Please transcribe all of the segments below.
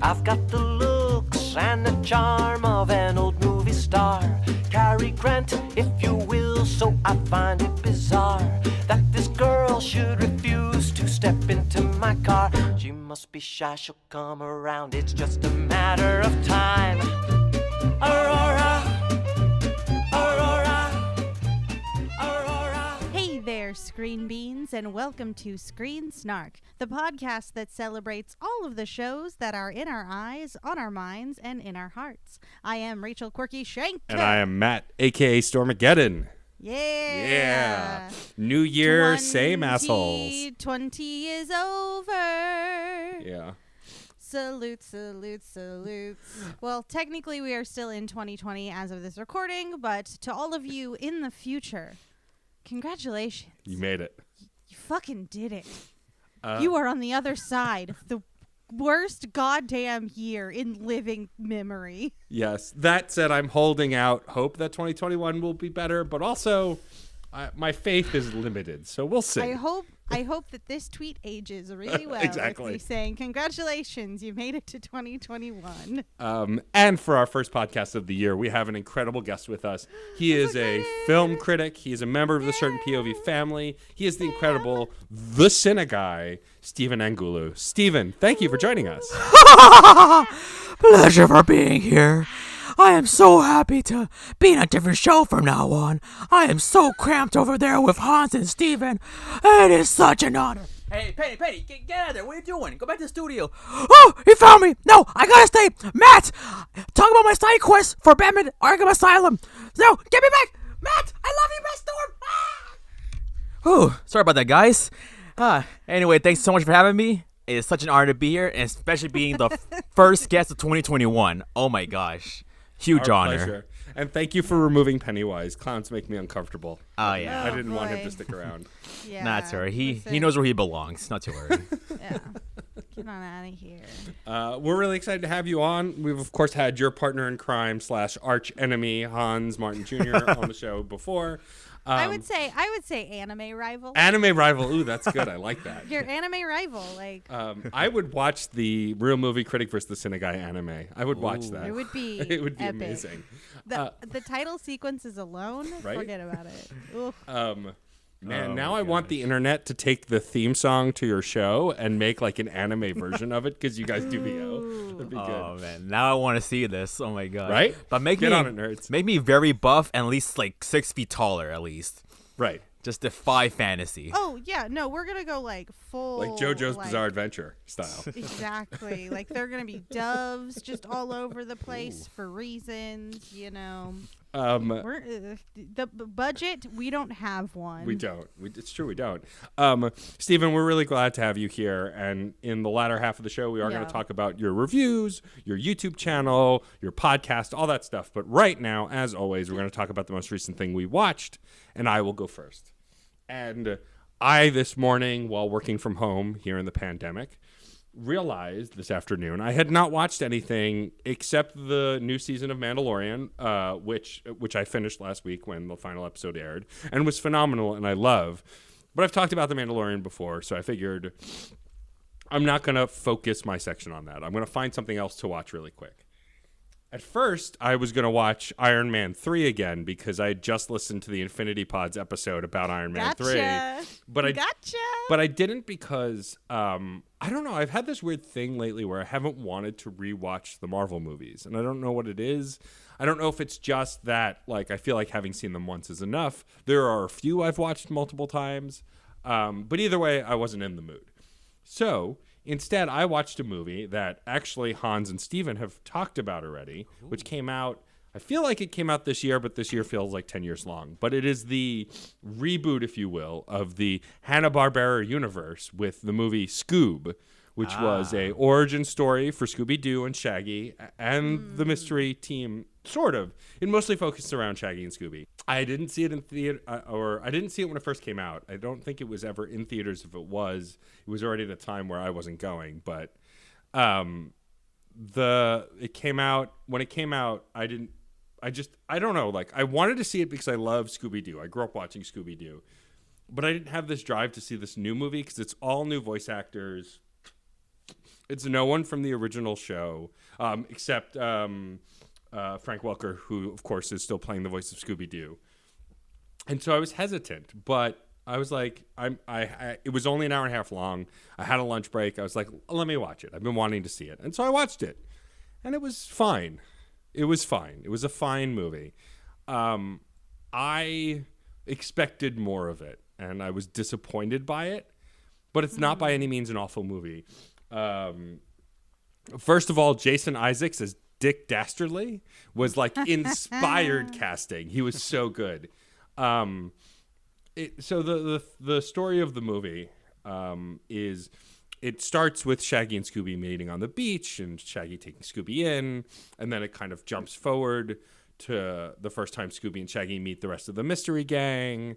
I've got the looks and the charm of an old movie star. Cary Grant, if you will, so I find it bizarre that this girl should refuse to step into my car. She must be shy, she'll come around, it's just a matter of time. Aurora, Aurora, Aurora. Hey there, Screen Beans, and welcome to Screen Snark, the podcast that celebrates all of the shows that are in our eyes, on our minds, and in our hearts. I am Rachel Quirky Shank. And I am Matt, a.k.a. Stormageddon. Yeah. New year, same assholes. 2020 is over. Yeah. Salute, salute, salute. Well, technically we are still in 2020 as of this recording, but to all of you in the future, congratulations. You made it. You fucking did it. You are on the other side. The worst goddamn year in living memory. Yes. That said, I'm holding out hope that 2021 will be better, but also my faith is limited, so we'll see. I hope that this tweet ages really well. Exactly. With me saying, congratulations, you made it to 2021. And for our first podcast of the year, we have an incredible guest with us. He is a film critic. He is a member of the Certain POV family. He is the incredible The Cine Guy, Stephen Angulo. Stephen, thank you for joining us. Pleasure for being here. I am so happy to be in a different show from now on. I am so cramped over there with Hans and Steven. It is such an honor. Hey, Penny, get out of there. What are you doing? Go back to the studio. Oh, he found me. No, I gotta stay. Matt, talk about my side quest for Batman Arkham Asylum. No, get me back. Matt, I love you, Matt Storm. Whew, sorry about that, guys. Anyway, thanks so much for having me. It is such an honor to be here, and especially being the first guest of 2021. Oh my gosh. Huge honor. Pleasure. And thank you for removing Pennywise. Clowns make me uncomfortable. Oh, yeah. I didn't want him to stick around. Yeah. Nah, it's alright. He knows where he belongs. Not to worry. Yeah. Get on out of here. We're really excited to have you on. We've, of course, had your partner in crime / arch enemy, Hans Martin Jr., on the show before. I would say anime rival. Anime rival. Ooh, that's good. I like that. Your anime rival. Like, I would watch the Real Movie Critic versus the Cine Guy anime. I would watch that. it would be It would be epic. amazing. The title sequences alone, Right? forget about it. Oof. Man, now I want the internet to take the theme song to your show and make like an anime version of it because you guys do BO. That'd be Oh good. man, now I want to see this. Oh my god. Right? But Get on it, nerds. Make me very buff and at least like 6 feet taller at least. Right. Just defy fantasy. Oh yeah, no, we're gonna go like full, Like JoJo's like, Bizarre Adventure style. Exactly. Like they're gonna be doves just all over the place for reasons, you know. We're the budget. We don't have one. We don't. It's true we don't. Stephen, we're really glad to have you here. And in the latter half of the show, we are going to talk about your reviews, your YouTube channel, your podcast, all that stuff. But right now, as always, we're going to talk about the most recent thing we watched. And I will go first. And I, this morning, while working from home here in the pandemic, realized this afternoon I had not watched anything except the new season of Mandalorian, which I finished last week when the final episode aired and was phenomenal and I love. But I've talked about the Mandalorian before, so I figured I'm not going to focus my section on that. I'm going to find something else to watch really quick. At first, I was going to watch Iron Man 3 again because I had just listened to the Infinity Pods episode about Iron Man 3. But I didn't because, I don't know, I've had this weird thing lately where I haven't wanted to rewatch the Marvel movies. And I don't know what it is. I don't know if it's just that, like, I feel like having seen them once is enough. There are a few I've watched multiple times. But either way, I wasn't in the mood. So instead, I watched a movie that actually Hans and Steven have talked about already, which came out, I feel like it came out this year, but this year feels like 10 years long. But it is the reboot, if you will, of the Hanna-Barbera universe with the movie Scoob, which was a origin story for Scooby-Doo and Shaggy and the mystery team, sort of. It mostly focused around Shaggy and Scooby. I didn't see it in theater, or I didn't see it when it first came out. I don't think it was ever in theaters. If it was already at a time where I wasn't going. But it came out when it came out. I don't know. Like, I wanted to see it because I love Scooby-Doo. I grew up watching Scooby-Doo, but I didn't have this drive to see this new movie because it's all new voice actors. It's no one from the original show, except Frank Welker, who, of course, is still playing the voice of Scooby-Doo. And so I was hesitant, but I was like, it was only an hour and a half long. I had a lunch break. I was like, let me watch it. I've been wanting to see it. And so I watched it. And it was fine. It was fine. It was a fine movie. I expected more of it, and I was disappointed by it. But it's not by any means an awful movie. First of all, Jason Isaacs as Dick Dastardly was like inspired casting. He was so good. So the story of the movie is it starts with Shaggy and Scooby meeting on the beach and Shaggy taking Scooby in, and then it kind of jumps forward to the first time Scooby and Shaggy meet the rest of the mystery gang,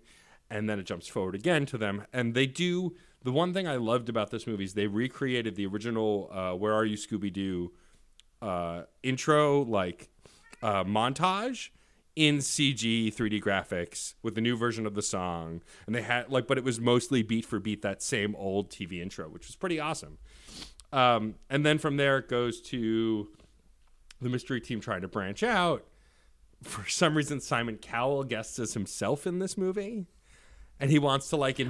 and then it jumps forward again to them. And they do the one thing I loved about this movie is they recreated the original "Where Are You, Scooby-Doo" intro montage in CG 3D graphics with the new version of the song. And they had but it was mostly beat for beat that same old TV intro, which was pretty awesome. And then from there it goes to the mystery team trying to branch out. For some reason, Simon Cowell guests as himself in this movie. And he wants to wait. I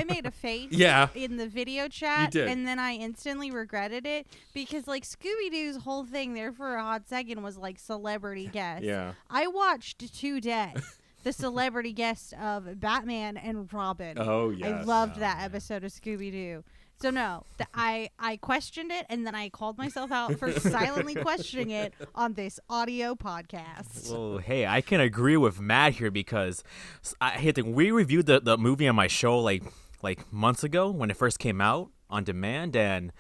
made a face in the video chat. You did. And then I instantly regretted it because Scooby-Doo's whole thing there for a hot second was celebrity guest. Yeah. I watched today the celebrity guest of Batman and Robin. Oh, yes. I loved that episode of Scooby-Doo. So no, I questioned it, and then I called myself out for silently questioning it on this audio podcast. Well, hey, I can agree with Matt here because we reviewed the movie on my show like months ago when it first came out on demand, and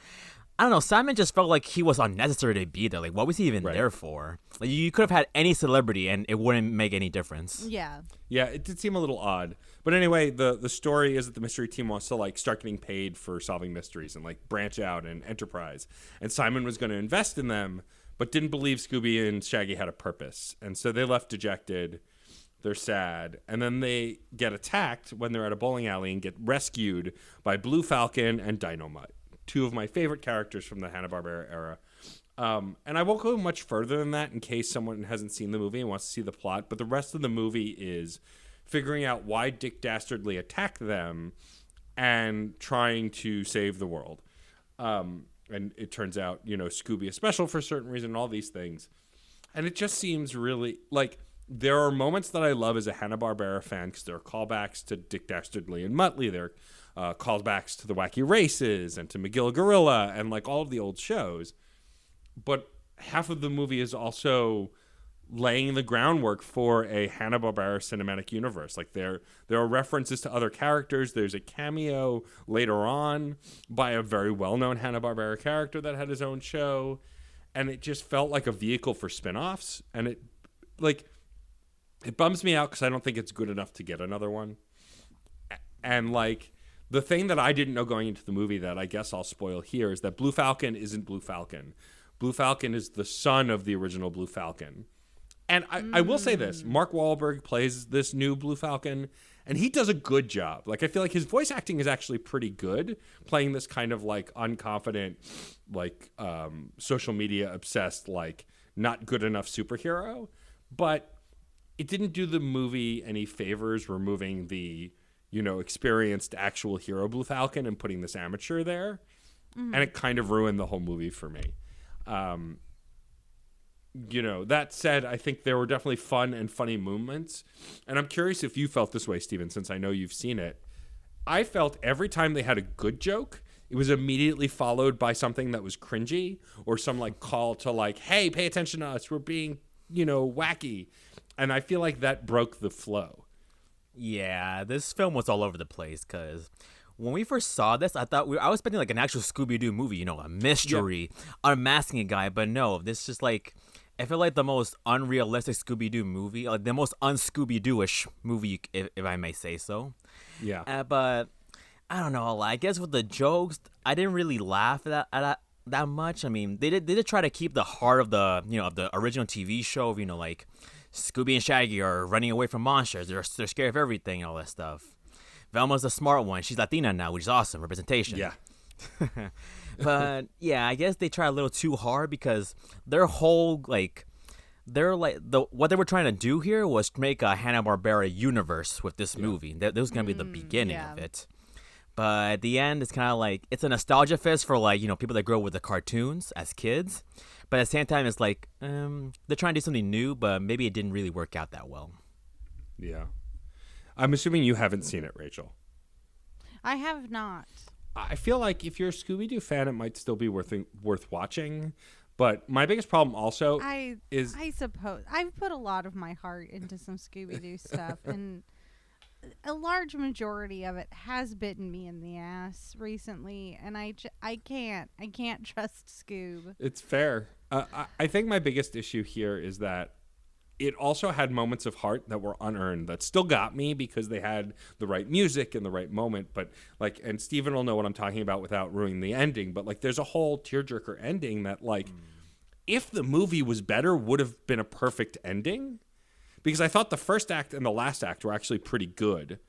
I don't know, Simon just felt like he was unnecessary to be there. Like, what was he even there for? Like, you could have had any celebrity, and it wouldn't make any difference. Yeah. Yeah, it did seem a little odd. But anyway, the story is that the mystery team wants to start getting paid for solving mysteries and branch out and enterprise. And Simon was going to invest in them, but didn't believe Scooby and Shaggy had a purpose. And so they left dejected. They're sad. And then they get attacked when they're at a bowling alley and get rescued by Blue Falcon and Dynamite, two of my favorite characters from the Hanna-Barbera era. And I won't go much further than that in case someone hasn't seen the movie and wants to see the plot. But the rest of the movie is figuring out why Dick Dastardly attacked them and trying to save the world. And it turns out, Scooby is special for a certain reason, all these things. And it just seems really there are moments that I love as a Hanna-Barbera fan because there are callbacks to Dick Dastardly and Muttley. There are callbacks to the Wacky Races and to McGill Gorilla and all of the old shows. But half of the movie is also laying the groundwork for a Hanna-Barbera cinematic universe. There are references to other characters. There's a cameo later on by a very well-known Hanna-Barbera character that had his own show. And it just felt like a vehicle for spin-offs. And it bums me out because I don't think it's good enough to get another one. And the thing that I didn't know going into the movie that I guess I'll spoil here is that Blue Falcon isn't Blue Falcon. Blue Falcon is the son of the original Blue Falcon. And I will say this. Mark Wahlberg plays this new Blue Falcon, and he does a good job. I feel like his voice acting is actually pretty good, playing this kind of unconfident, social media obsessed, not good enough superhero. But it didn't do the movie any favors removing the experienced actual hero Blue Falcon and putting this amateur there. And it kind of ruined the whole movie for me. That said, I think there were definitely fun and funny moments. And I'm curious if you felt this way, Steven, since I know you've seen it. I felt every time they had a good joke, it was immediately followed by something that was cringy or some call to hey, pay attention to us. We're being, wacky. And I feel like that broke the flow. Yeah, this film was all over the place because when we first saw this, I thought I was expecting an actual Scooby-Doo movie, a mystery, unmasking a guy. But no, this just I feel like the most unrealistic Scooby-Doo movie, the most un-Scooby-Doo-ish movie, if I may say so. Yeah. But I don't know. I guess with the jokes, I didn't really laugh at that much. I mean, they did try to keep the heart of the of the original TV show of Scooby and Shaggy are running away from monsters. They're scared of everything and all that stuff. Velma's the smart one. She's Latina now, which is awesome representation. Yeah. But yeah, I guess they try a little too hard because their whole what they were trying to do here was make a Hanna-Barbera universe with this movie. That was gonna be the beginning of it. But at the end, it's kind of like it's a nostalgia fest for people that grew up with the cartoons as kids. But at the same time, it's like they're trying to do something new, but maybe it didn't really work out that well. Yeah. I'm assuming you haven't seen it, Rachel. I have not. I feel like if you're a Scooby-Doo fan, it might still be worth watching. But my biggest problem also is... I suppose. I've put a lot of my heart into some Scooby-Doo stuff, and a large majority of it has bitten me in the ass recently, and I can't trust Scoob. It's fair. I think my biggest issue here is that it also had moments of heart that were unearned that still got me because they had the right music and the right moment. But and Steven will know what I'm talking about without ruining the ending. But there's a whole tearjerker ending that if the movie was better, would have been a perfect ending. Because I thought the first act and the last act were actually pretty good.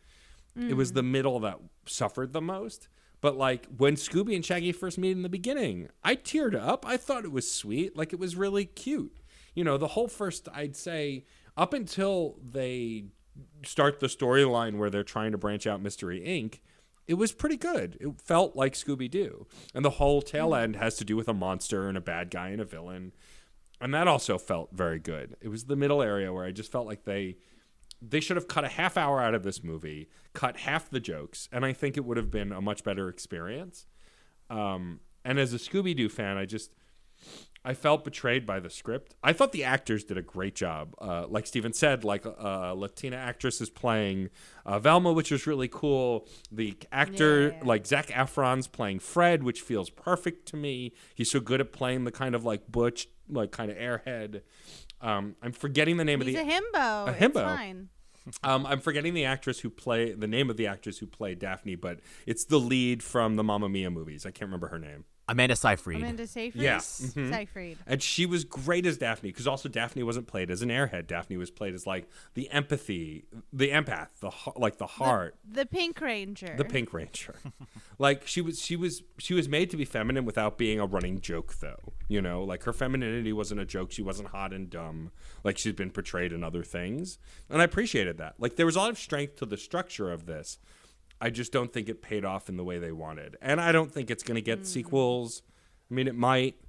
It was the middle that suffered the most. But when Scooby and Shaggy first meet in the beginning, I teared up. I thought it was sweet. It was really cute. The whole first, I'd say, up until they start the storyline where they're trying to branch out Mystery Inc., it was pretty good. It felt like Scooby-Doo. And the whole tail end has to do with a monster and a bad guy and a villain. And that also felt very good. It was the middle area where I just felt like they should have cut a half hour out of this movie, cut half the jokes, and I think it would have been a much better experience. And as a Scooby-Doo fan, I felt betrayed by the script. I thought the actors did a great job. Like Steven said, a Latina actress is playing Velma, which was really cool. The actor, Zac Efron's playing Fred, which feels perfect to me. He's so good at playing the kind of butch, kind of airhead. I'm forgetting the name of the... He's a himbo. A himbo. It's fine. I'm forgetting the name of the actress who played Daphne, but it's the lead from the Mamma Mia movies. I can't remember her name. Amanda Seyfried. Yeah. Mm-hmm. Seyfried. And she was great as Daphne, because also Daphne wasn't played as an airhead. Daphne was played as the empathy, the empath, the heart. The Pink Ranger. The Pink Ranger. she was made to be feminine without being a running joke, though. Her femininity wasn't a joke. She wasn't hot and dumb like she's been portrayed in other things. And I appreciated that. There was a lot of strength to the structure of this. I just don't think it paid off in the way they wanted. And I don't think it's going to get sequels. I mean, it might,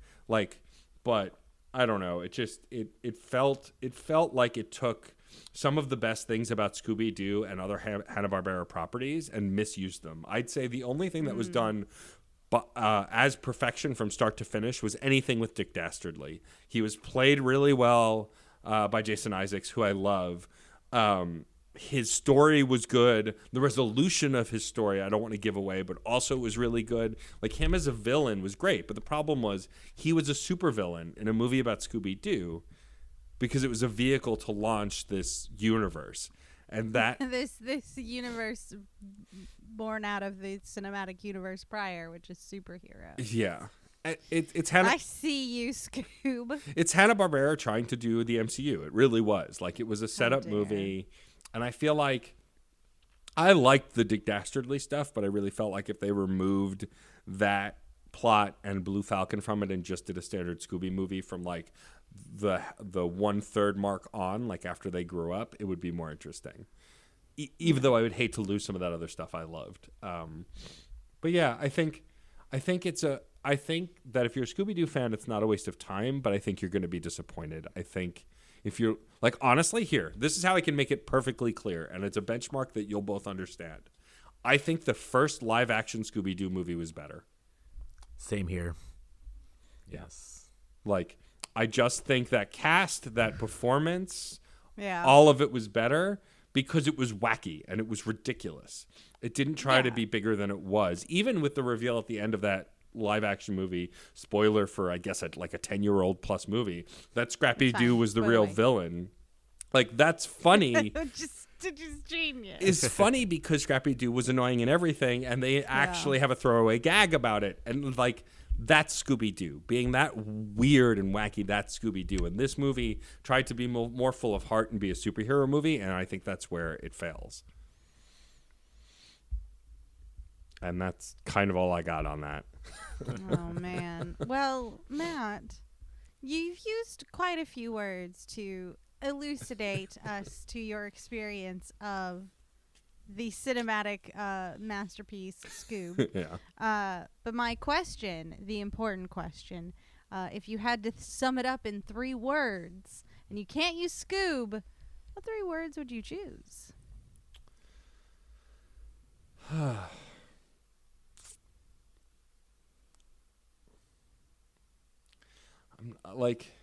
but I don't know. It felt like it took some of the best things about Scooby-Doo and other Hanna-Barbera properties and misused them. I'd say the only thing that was done as perfection from start to finish was anything with Dick Dastardly. He was played really well by Jason Isaacs, who I love. His story was good. The resolution of his story, I don't want to give away, but also was really good. Him as a villain was great. But the problem was he was a supervillain in a movie about Scooby-Doo because it was a vehicle to launch this universe. And that... this universe born out of the cinematic universe prior, which is superhero. Yeah. It's I see you, Scoob. It's Hanna-Barbera trying to do the MCU. It really was. It was a setup movie... And I feel like I liked the Dick Dastardly stuff, but I really felt like if they removed that plot and Blue Falcon from it and just did a standard Scooby movie from the 1/3 mark on, after they grew up, it would be more interesting. Even though I would hate to lose some of that other stuff I loved. But yeah, I think that if you're a Scooby-Doo fan, it's not a waste of time, but I think you're going to be disappointed. I think if you're honestly, here, this is how I can make it perfectly clear, and it's a benchmark that you'll both understand. I think the first live action Scooby-Doo movie was better. Same here. Yes. I just think that cast, that performance, Yeah. all of it was better because it was wacky and it was ridiculous. It didn't try to be bigger than it was. Even with the reveal at the end of that live action movie, spoiler for, I guess, a 10-year-old plus movie, that Scrappy-Doo was the real villain. That's funny. just genius. It's funny because Scrappy-Doo was annoying in everything, and they actually have a throwaway gag about it. And, that's Scooby-Doo. Being that weird and wacky, that's Scooby-Doo. And this movie tried to be more full of heart and be a superhero movie, and I think that's where it fails. And that's kind of all I got on that. Oh, man. Well, Matt, you've used quite a few words to elucidate us to your experience of the cinematic masterpiece Scoob. Yeah. But my question, the important question, if you had to sum it up in 3 words, and you can't use Scoob, what 3 words would you choose? Like,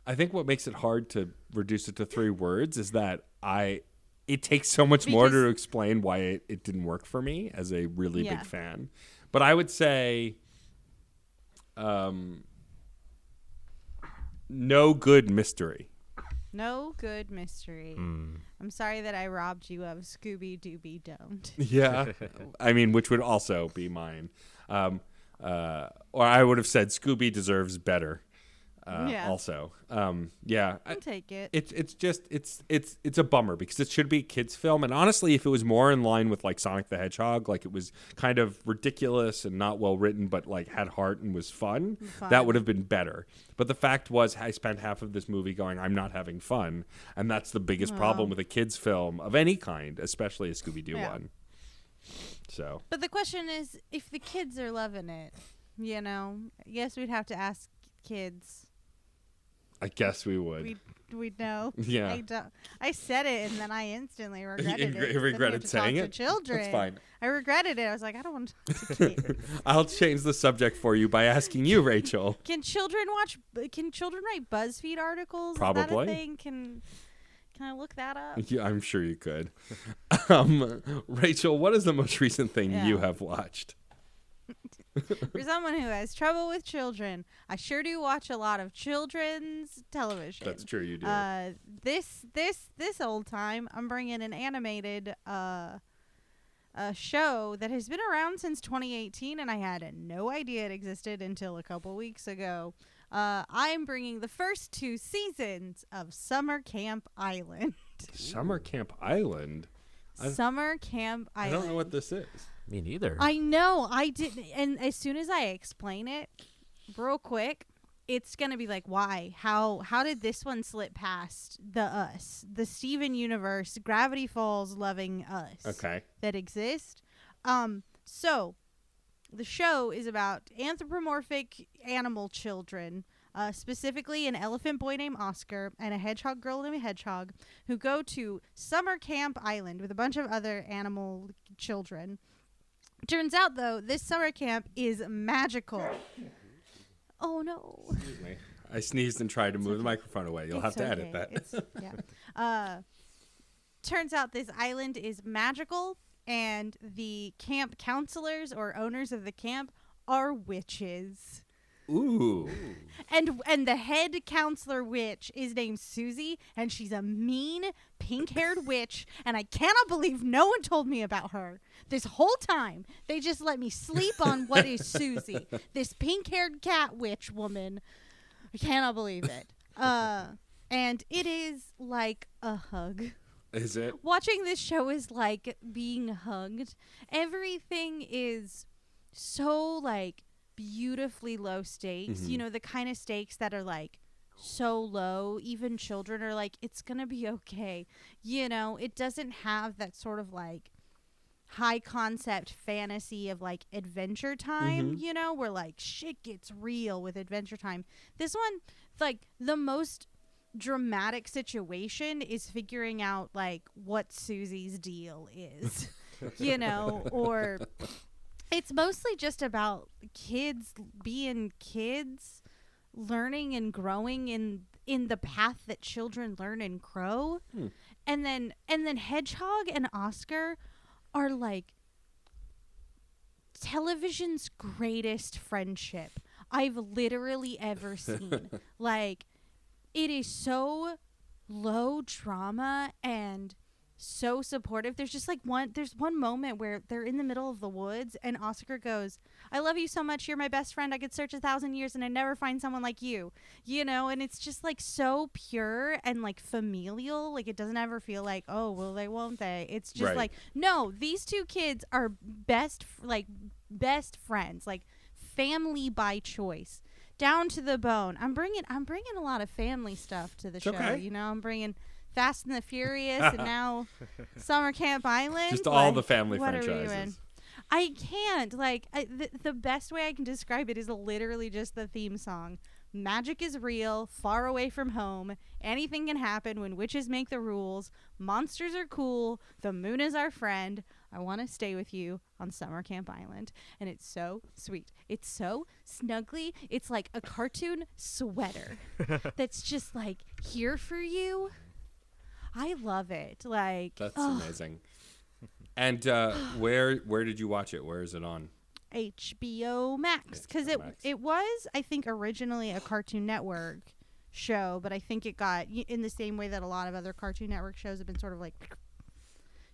I think what makes it hard to reduce it to 3 words is that it takes so much more to explain why it didn't work for me as a really big fan. But I would say no good mystery. No good mystery. I'm sorry that I robbed you of Scooby Dooby Don't. Yeah. I mean, which would also be mine. Or I would have said Scooby deserves better. Also, yeah, I'll take it. It's just it's a bummer because it should be a kids film, and honestly, if it was more in line with like Sonic the Hedgehog, like it was kind of ridiculous and not well written, but like had heart and was fun, that would have been better. But the fact was, I spent half of this movie going, I'm not having fun, and that's the biggest problem with a kids film of any kind, especially a Scooby Doo one. So, but the question is, if the kids are loving it, I guess we'd have to ask kids. I guess we would. We'd know. Yeah. I said it and then I instantly regretted it. You regretted saying it? To children. That's fine. I regretted it. I was like, I don't want to talk to kids. I'll change the subject for you by asking you, Rachel. Can children write BuzzFeed articles? Probably. Is that a thing? Can I look that up? Yeah, I'm sure you could. Rachel, what is the most recent thing you have watched? For someone who has trouble with children, I sure do watch a lot of children's television. That's true, you do. This old time, I'm bringing an animated show that has been around since 2018, and I had no idea it existed until a couple weeks ago. I'm bringing the first 2 seasons of Summer Camp Island. Summer Camp Island? Summer Camp Island. I don't know what this is. Me neither. I know. I didn't. And as soon as I explain it real quick, it's going to be like, why? How did this one slip past the Steven Universe, Gravity Falls loving us that exist? So the show is about anthropomorphic animal children, specifically an elephant boy named Oscar and a hedgehog girl named Hedgehog, who go to Summer Camp Island with a bunch of other animal children. Turns out, though, this summer camp is magical. Oh, no. Excuse me. I sneezed and tried to move the microphone away. You'll have to edit that. Turns out this island is magical, and the camp counselors or owners of the camp are witches. Ooh. And the head counselor witch is named Susie, and she's a mean, pink-haired witch, and I cannot believe no one told me about her. This whole time, they just let me sleep on what is Susie, this pink-haired cat witch woman. I cannot believe it. And it is like a hug. Is it? Watching this show is like being hugged. Everything is so, like, beautifully low stakes. Mm-hmm. The kind of stakes that are, like, so low. Even children are like, it's going to be okay. It doesn't have that sort of, like, high concept fantasy of, like, Adventure Time, where, like, shit gets real with Adventure Time. This one, like, the most dramatic situation is figuring out, like, what Susie's deal is, or it's mostly just about kids being kids, learning and growing in the path that children learn and grow. And then Hedgehog and Oscar are, like, television's greatest friendship I've literally ever seen. Like, it is so low drama and so supportive. There's one moment where they're in the middle of the woods and Oscar goes, "I love you so much. You're my best friend. I could search 1,000 years and I'd never find someone like you." You know, and it's just like so pure and like familial. Like it doesn't ever feel like, "Oh, will they, won't they?" It's just Right. like, no, these two kids are best friends, like family by choice. Down to the bone. I'm bringing a lot of family stuff to the show. Okay. You know, I'm bringing Fast and the Furious and now Summer Camp Island. Just all the family what are we doing? franchises. I can't. Like, the best way I can describe it is literally just the theme song. Magic is real, far away from home. Anything can happen when witches make the rules. Monsters are cool. The moon is our friend. I want to stay with you on Summer Camp Island. And it's so sweet. It's so snuggly. It's like a cartoon sweater that's just like here for you. I love it. Like, That's amazing. And where did you watch it? Where is it on? HBO Max, because HBO Max. it was, I think, originally a Cartoon Network show, but I think it got in the same way that a lot of other Cartoon Network shows have been sort of like,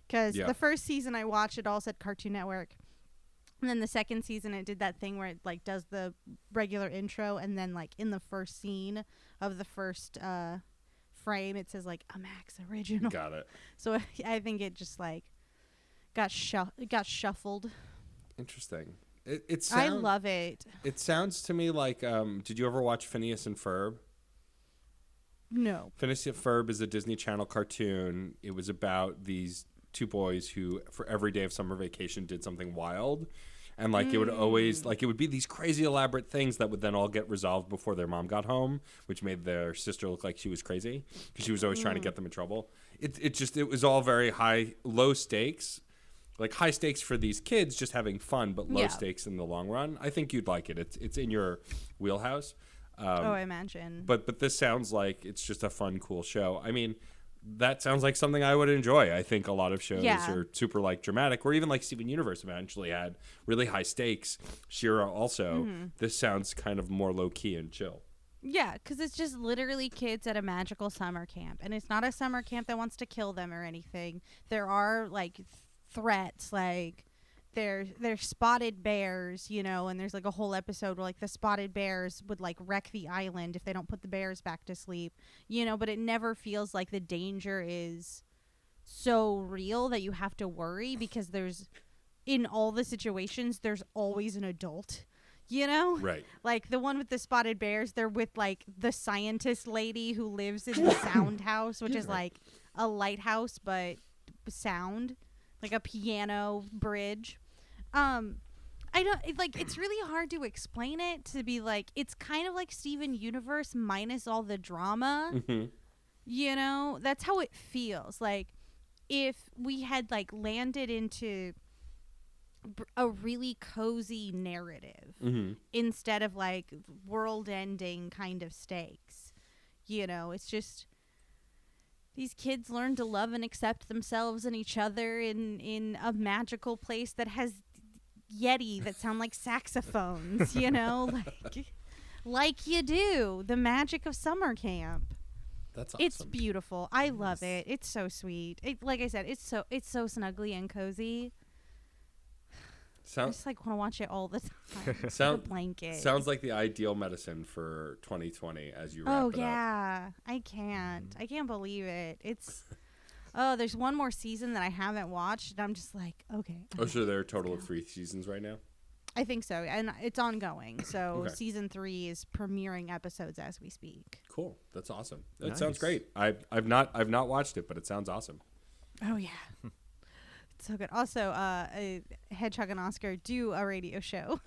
because Yeah. the first season I watched, it all said Cartoon Network, and then the second season it did that thing where it like does the regular intro, and then like in the first scene of the first frame it says like a Max original. Got it. So I think it just like got shuffled. Interesting. It I love it. It sounds to me like did you ever watch Phineas and Ferb? No. Phineas and Ferb is a Disney Channel cartoon. It was about these two boys who, for every day of summer vacation, did something wild. And like it would always it would be these crazy elaborate things that would then all get resolved before their mom got home, which made their sister look like she was crazy because she was always trying to get them in trouble. It was all very low stakes, like high stakes for these kids just having fun, but low stakes in the long run. I think you'd like it. It's in your wheelhouse. I imagine. But this sounds like it's just a fun, cool show. I mean, that sounds like something I would enjoy. I think a lot of shows are super like dramatic, or even like Steven Universe eventually had really high stakes. She-Ra also. This sounds kind of more low key and chill. Yeah, because it's just literally kids at a magical summer camp, and it's not a summer camp that wants to kill them or anything. There are like threats, like there's spotted bears, you know, and there's like a whole episode where like the spotted bears would like wreck the island if they don't put the bears back to sleep, you know, but it never feels like the danger is so real that you have to worry, because in all the situations there's always an adult, you know? Right. Like the one with the spotted bears, they're with like the scientist lady who lives in the sound house, which is like a lighthouse but sound, like a piano bridge. I don't like, it's really hard to explain it, to be like, it's kind of like Steven Universe minus all the drama. You know, that's how it feels. Like if we had like landed into a really cozy narrative instead of like world ending kind of stakes, you know, it's just these kids learn to love and accept themselves and each other in a magical place that has Yeti that sound like saxophones, you know, like you do. The magic of summer camp. That's awesome. It's beautiful. I love it. It's so sweet. Like I said, it's so snuggly and cozy. I just like want to watch it all the time. The blanket. Sounds like the ideal medicine for 2020 as you wrap it up. Oh yeah, I can't believe it. It's there's one more season that I haven't watched, and I'm just like, okay. So there are a total of 3 seasons right now? I think so, and it's ongoing. So Okay. season 3 is premiering episodes as we speak. Cool. That's awesome. That Nice. sounds great. I've not watched it, but it sounds awesome. Oh yeah. It's so good. Also, Hedgehog and Oscar do a radio show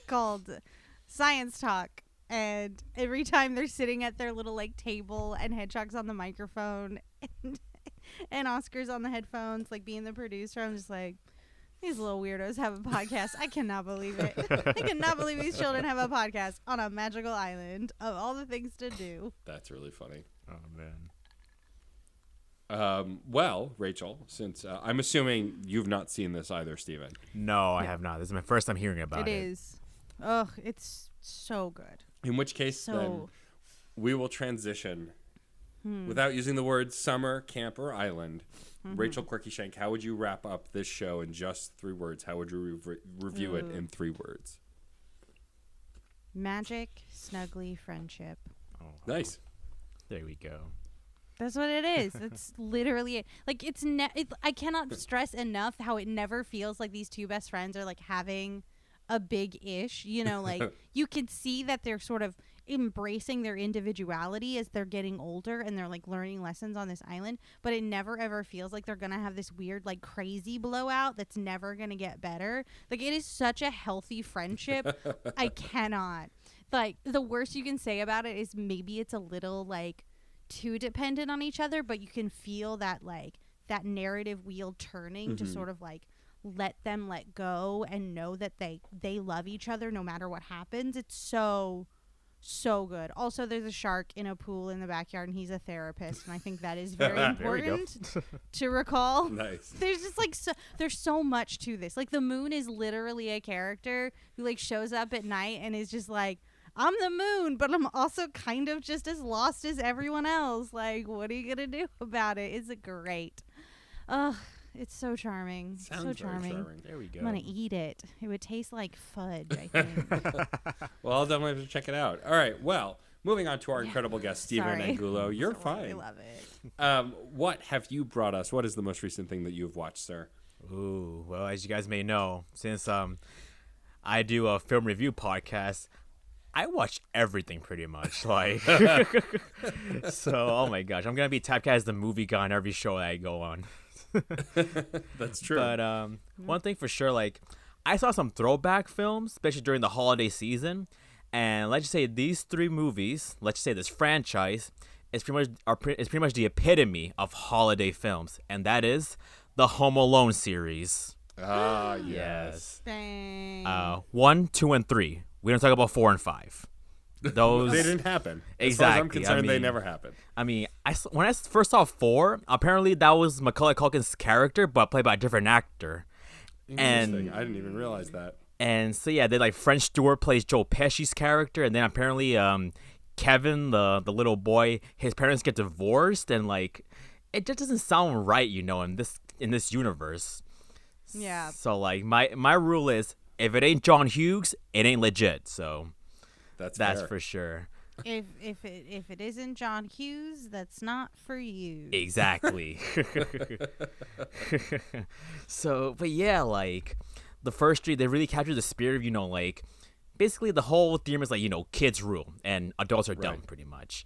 called Science Talk, and every time they're sitting at their little like table and Hedgehog's on the microphone and Oscar's on the headphones, like being the producer, I'm just like, these little weirdos have a podcast. I cannot believe it. I cannot believe these children have a podcast on a magical island of all the things to do. That's really funny. Oh man. Well, Rachel, since I'm assuming you've not seen this either, Steven. No, I have not. This is my first time hearing about it. It is. Ugh, it's so good. In which case, then, we will transition without using the words summer, camp, or island Rachel Quirky Shank, how would you wrap up this show in just 3 words? How would you review it in 3 words? Magic, snuggly, friendship. Oh, Nice. there we go. That's what it is. It's literally it. Like I cannot stress enough how it never feels like these two best friends are like having a big ish. You know, like you can see that they're sort of embracing their individuality as they're getting older and they're like learning lessons on this island, but it never ever feels like they're gonna have this weird like crazy blowout that's never gonna get better. Like it is such a healthy friendship. I cannot. Like the worst you can say about it is maybe it's a little like too dependent on each other, but you can feel that like that narrative wheel turning to sort of like let them let go and know that they love each other no matter what happens. It's so good. Also, there's a shark in a pool in the backyard and he's a therapist, and I think that is very important to recall. Nice. There's just like there's so much to this. Like the moon is literally a character who like shows up at night and is just like, I'm the moon, but I'm also kind of just as lost as everyone else. Like, what are you gonna do about it? It's great. Ugh, it's so charming. Sounds so charming. very charming. There we go. I'm gonna eat it. It would taste like fudge, I think. Well, I'll definitely have to check it out. All right. Well, moving on to our incredible guest, Stephen Sorry. Angulo. You're I fine. love it. What have you brought us? What is the most recent thing that you've watched, sir? Ooh, well, as you guys may know, since I do a film review podcast, I watch everything pretty much. Like, so, oh my gosh, I'm gonna be typecast as the movie guy on every show that I go on. That's true. But one thing for sure, like, I saw some throwback films, especially during the holiday season, and let's just say these 3 movies, let's just say this franchise, is pretty much the epitome of holiday films, and that is the Home Alone series. Ah, yes. Dang. 1, 2, and 3. We don't talk about 4 and 5. Those They didn't happen. As far as I'm Exactly. concerned, they mean- never happened. I mean, when I first saw 4, apparently that was Macaulay Culkin's character, but played by a different actor. Interesting. And I didn't even realize that. and so yeah, then like French Stewart plays Joe Pesci's character, and then apparently Kevin, the little boy, his parents get divorced, and like it just doesn't sound right, you know, in this universe. Yeah. So like my rule is, if it ain't John Hughes, it ain't legit. So That's that's fair. for sure. If it isn't John Hughes, that's not for you. Exactly. So, but yeah, like the first 3, they really captured the spirit of, you know, like basically the whole theme is like, you know, kids rule and adults are dumb, Right. pretty much.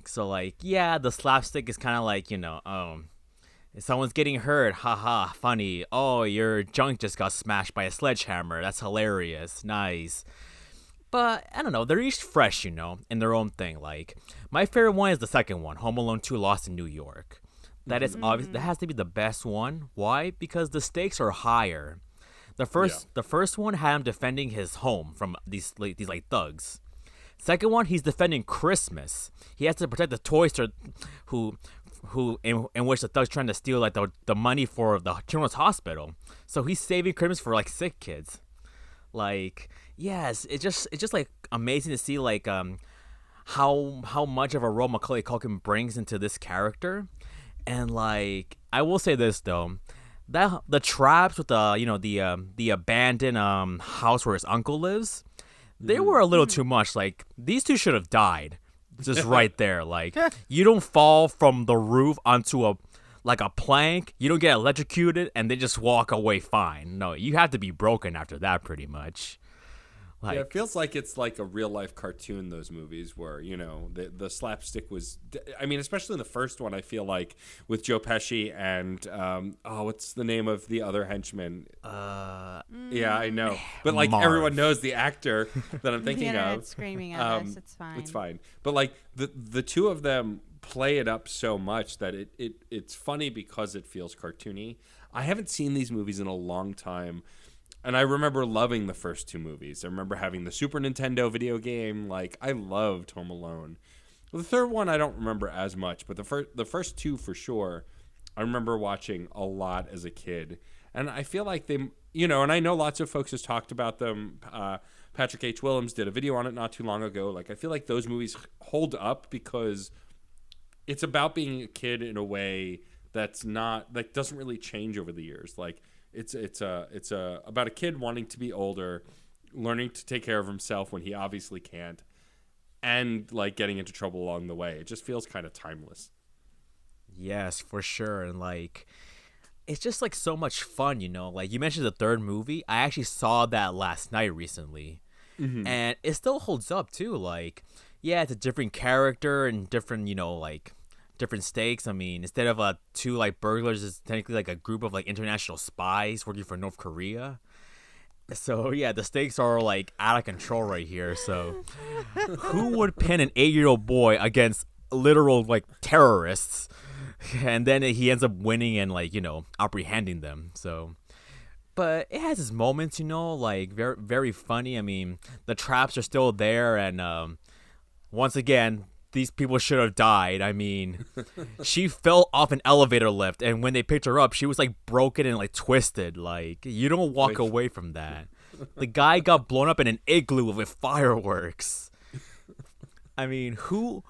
So like, yeah, the slapstick is kind of like, you know, if someone's getting hurt, haha, funny. Oh, your junk just got smashed by a sledgehammer. That's hilarious. Nice. But I don't know, they're each fresh, you know, in their own thing. Like my favorite one is the second one, Home Alone 2: Lost in New York. That is obvious. That has to be the best one. Why? Because the stakes are higher. The first one had him defending his home from these thugs. Second one, he's defending Christmas. He has to protect the toy store who in which the thugs trying to steal like the money for the children's hospital. So he's saving Christmas for like sick kids. Like, yes, it's just like amazing to see like how much of a role Macaulay Culkin brings into this character. And like, I will say this though, that the traps with the abandoned house where his uncle lives, they were a little too much. Like, these 2 should have died just right there. Like, you don't fall from the roof onto a plank, you don't get electrocuted, and they just walk away fine. No, you have to be broken after that, pretty much. Like, Yeah, it feels like it's like a real life cartoon, those movies where, you know, the slapstick was, I mean, especially in the first one, I feel like with Joe Pesci and, what's the name of the other henchman? Yeah, I know. But like Marv. everyone knows the actor that I'm The thinking internet's of. screaming at us. It's fine. It's fine. But like the 2 of them play it up so much that it's funny because it feels cartoony. I haven't seen these movies in a long time. And I remember loving the first 2 movies. I remember having the Super Nintendo video game. Like, I loved Home Alone. The third one I don't remember as much, but the first 2 for sure, I remember watching a lot as a kid. And I feel like they, you know, and I know lots of folks has talked about them. Patrick H. Willems did a video on it not too long ago. Like, I feel like those movies hold up because it's about being a kid in a way that doesn't really change over the years. Like it's about a kid wanting to be older, learning to take care of himself when he obviously can't, and like getting into trouble along the way. It just feels kind of timeless. Yes, for sure. And like, it's just like so much fun, Like you mentioned the third movie. I actually saw that last night recently. And it still holds up too. Like, yeah, it's a different character and different, like different stakes. I mean, instead of two like burglars, it's technically like a group of like international spies working for North Korea. So yeah, the stakes are like out of control right here. So who would pin an 8-year-old boy against literal like terrorists? And then he ends up winning and like, apprehending them. So, but it has its moments, like very, very funny. I mean, the traps are still there. And once again, these people should have died. I mean, she fell off an elevator lift. And when they picked her up, she was like broken and like twisted. Like, you don't walk away from that. The guy got blown up in an igloo with fireworks. I mean, who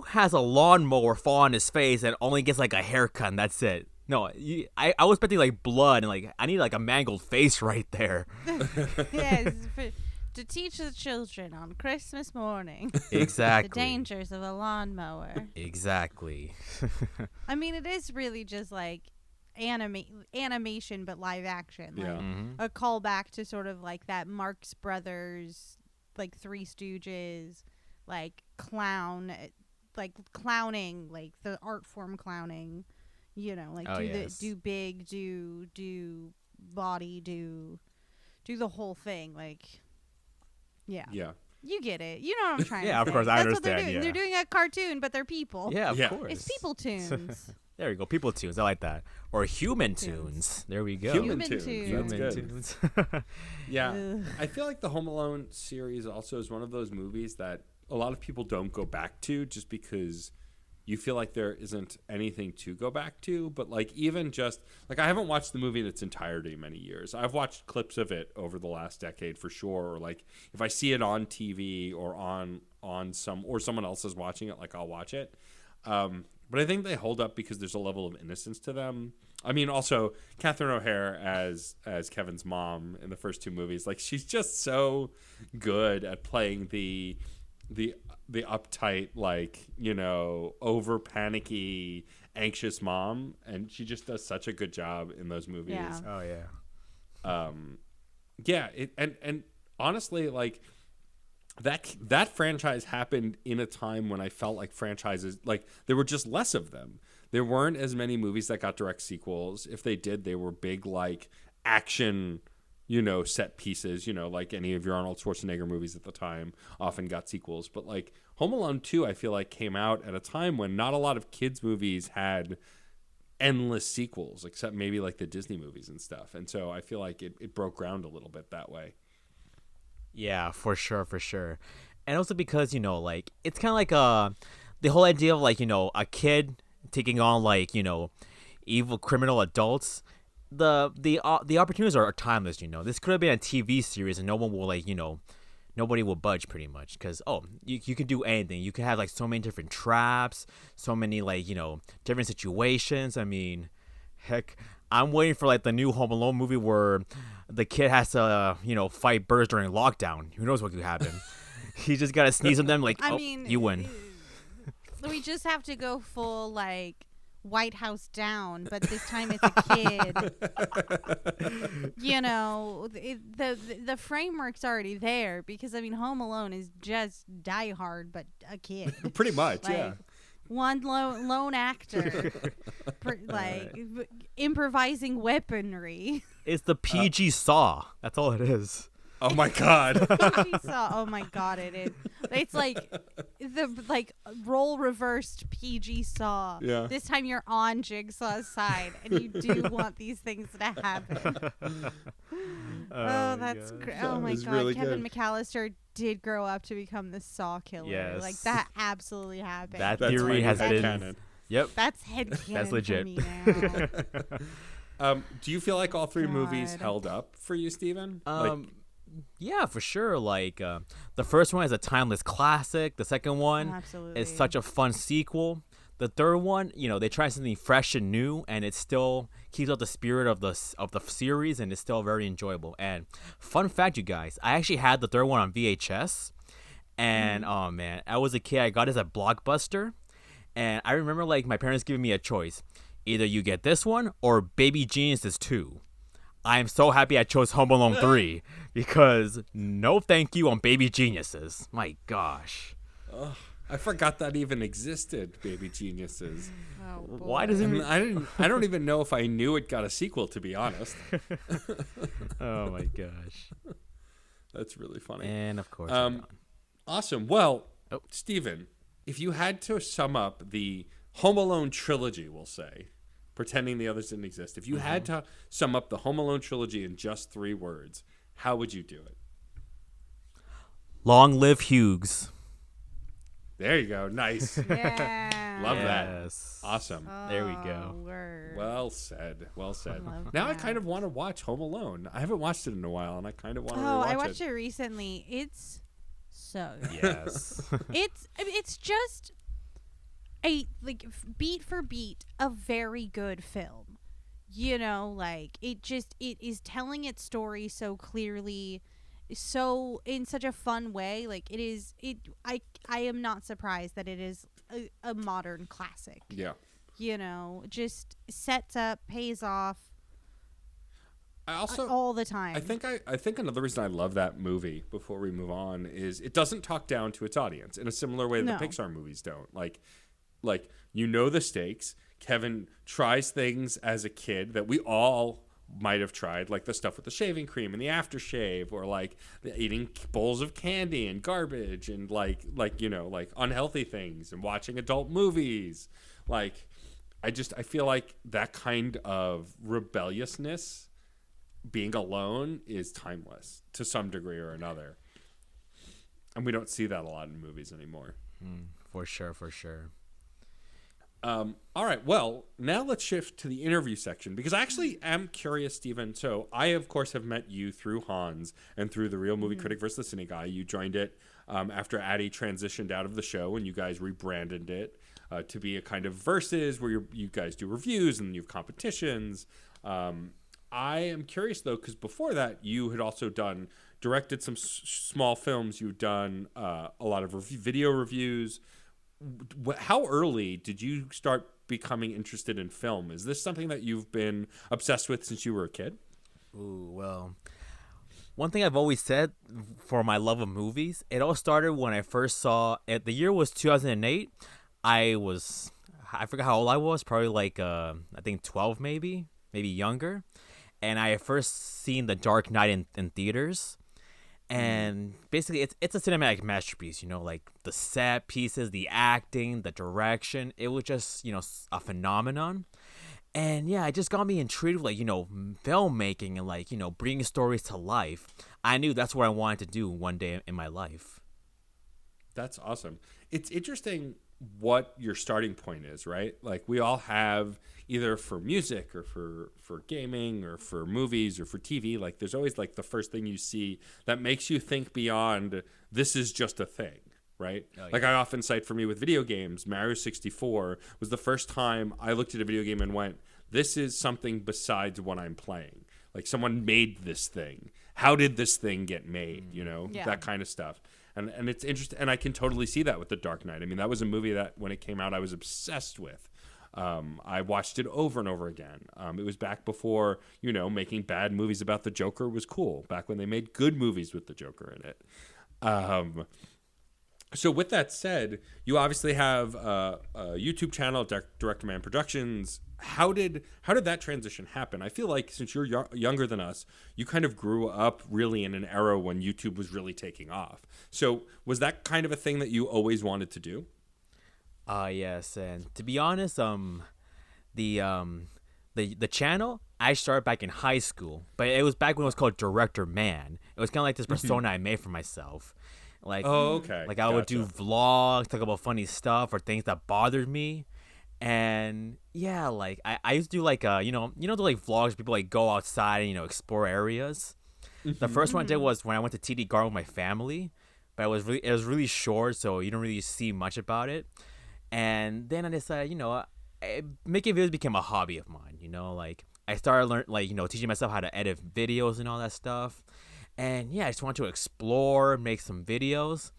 has a lawnmower fall on his face and only gets like a haircut and that's it? No, I was expecting like blood and like I need like a mangled face right there. Yes, to teach the children on Christmas morning. Exactly. The dangers of a lawnmower. Exactly. I mean, it is really just like animation but live action. Like a callback to sort of like that Marx Brothers, like Three Stooges, like clowning, like the art form clowning, like do big, do body, do the whole thing, like yeah. You get it. You know what I'm trying to say. Yeah, of course, I That's understand. What they're doing. Yeah. They're doing a cartoon, but they're people. Yeah, of course. It's people tunes. There we go. People tunes. I like that. Or human tunes. There we go. Human Human tunes. tunes. That's Human good. tunes. Yeah. Ugh. I feel like the Home Alone series also is one of those movies that a lot of people don't go back to just because you feel like there isn't anything to go back to. But like even just like I haven't watched the movie in its entirety in many years. I've watched clips of it over the last decade for sure. Or like if I see it on TV or on someone else is watching it, like I'll watch it. But I think they hold up because there's a level of innocence to them. I mean, also Catherine O'Hara as Kevin's mom in the first two movies, like she's just so good at playing the uptight, like, over panicky, anxious mom, and she just does such a good job in those movies. Yeah. Oh yeah. Yeah, and honestly, like that franchise happened in a time when I felt like franchises, like there were just less of them. There weren't as many movies that got direct sequels. If they did, they were big like action, set pieces, like any of your Arnold Schwarzenegger movies at the time often got sequels. But like Home Alone 2, I feel like came out at a time when not a lot of kids movies had endless sequels, except maybe like the Disney movies and stuff. And so I feel like it broke ground a little bit that way. Yeah, for sure. And also because, like, it's kind of like the whole idea of, like, a kid taking on, like, evil criminal adults. The opportunities are timeless, This could have been a TV series and no one will, like, nobody will budge pretty much because, you can do anything. You can have, like, so many different traps, so many, like, different situations. I mean, heck, I'm waiting for like the new Home Alone movie where the kid has to, fight birds during lockdown. Who knows what could happen? He just gotta sneeze on them. Like, I mean, you win. We just have to go full like White House Down, but this time it's a kid. The framework's already there because I mean, Home Alone is just Die Hard, but a kid. Pretty much, like, yeah. One lone actor, improvising weaponry. It's the PG Saw. That's all it is. Oh my God. Oh my God, it is. It's like the role reversed PG Saw. Yeah. This time you're on Jigsaw's side, and you do want these things to happen. That's great. Oh my was God, really Kevin good. McAllister did grow up to become the Saw killer. Yes. Like that absolutely happened. That That's theory my has been. headcanon. Yep. That's headcanon That's legit. for me now. Do you feel like all three movies God. held up for you, Steven? Yeah, for sure. Like the first one is a timeless classic. The second one Absolutely. is such a fun sequel. the third one, they try something fresh and new, and it still keeps up the spirit of the series, and it's still very enjoyable. And fun fact, you guys, I actually had the third one on VHS, and oh man, I was a kid. I got it at Blockbuster, and I remember like my parents giving me a choice: either you get this one or Baby Geniuses 2. I am so happy I chose Home Alone 3 because no thank you on Baby Geniuses. My gosh. I forgot that even existed, Baby Geniuses. Oh, boy. Why does it? I don't even know if I knew it got a sequel, to be honest. Oh my gosh. That's really funny. And of course. Awesome. Well, Steven, if you had to sum up the Home Alone trilogy, we'll say, pretending the others didn't exist, if you had to sum up the Home Alone trilogy in just 3 words, how would you do it? Long live Hughes. There you go. Nice. Yeah. Love Yes. that. Awesome. There we go. Word. Well said. Well said. Love Now I that. kind of want to watch Home Alone. I haven't watched it in a while, and I kind of want to rewatch I watched it recently. It's so good. Yes. It's just a beat for beat a very good film. Like it is telling its story so clearly, so in such a fun way. Like I am not surprised that it is a modern classic. Yeah. Just sets up, pays off. I also all the time. I think another reason I love that movie, before we move on, is it doesn't talk down to its audience in a similar way that the Pixar movies don't. Like the stakes. Kevin tries things as a kid that we all might have tried, like the stuff with the shaving cream and the aftershave, or like eating bowls of candy and garbage, and like unhealthy things, and watching adult movies. I feel like that kind of rebelliousness, being alone, is timeless to some degree or another, and we don't see that a lot in movies anymore. For sure. All right, well, now let's shift to the interview section, because I actually am curious, Steven. So I, of course, have met you through Hans and through the Real Movie Critic versus the Cine Guy. You joined it after Addie transitioned out of the show, and you guys rebranded it to be a kind of versus where you guys do reviews and you have competitions. I am curious, though, because before that, you had also directed some small films. You've done a lot of video reviews. How early did you start becoming interested in film? Is this something that you've been obsessed with since you were a kid? Ooh, well, one thing I've always said for my love of movies, it all started when I first saw it. The year was 2008. I forgot how old I was, probably I think 12 maybe younger. And I had first seen The Dark Knight in theaters. And basically, it's a cinematic masterpiece, like the set pieces, the acting, the direction. It was just, a phenomenon. And yeah, it just got me intrigued with, filmmaking and, bringing stories to life. I knew that's what I wanted to do one day in my life. That's awesome. It's interesting what your starting point is, right? Like, we all have, either for music or for gaming or for movies or for TV, like there's always like the first thing you see that makes you think beyond this is just a thing, right? Oh, yeah. Like, I often cite, for me with video games, Mario 64 was the first time I looked at a video game and went, this is something besides what I'm playing. Like, someone made this thing. How did this thing get made? That kind of stuff. And it's interesting, and I can totally see that with The Dark Knight. I mean, that was a movie that when it came out I was obsessed with. I watched it over and over again. It was back before, making bad movies about the Joker was cool, back when they made good movies with the Joker in it. So with that said, you obviously have a YouTube channel, Director Man Productions. How did that transition happen? I feel like since you're younger than us, you kind of grew up really in an era when YouTube was really taking off. So was that kind of a thing that you always wanted to do? Yes, and to be honest, the channel I started back in high school, but it was back when it was called Director Man. It was kind of like this persona I made for myself. Like, okay. Like, I would do vlogs, talk about funny stuff or things that bothered me. And yeah, like I used to do like the like vlogs, people like go outside and explore areas. The first one I did was when I went to TD Garden with my family, but it was really short, so you don't really see much about it. And then I decided, making videos became a hobby of mine. Like I started teaching myself how to edit videos and all that stuff. And yeah, I just wanted to explore, make some videos.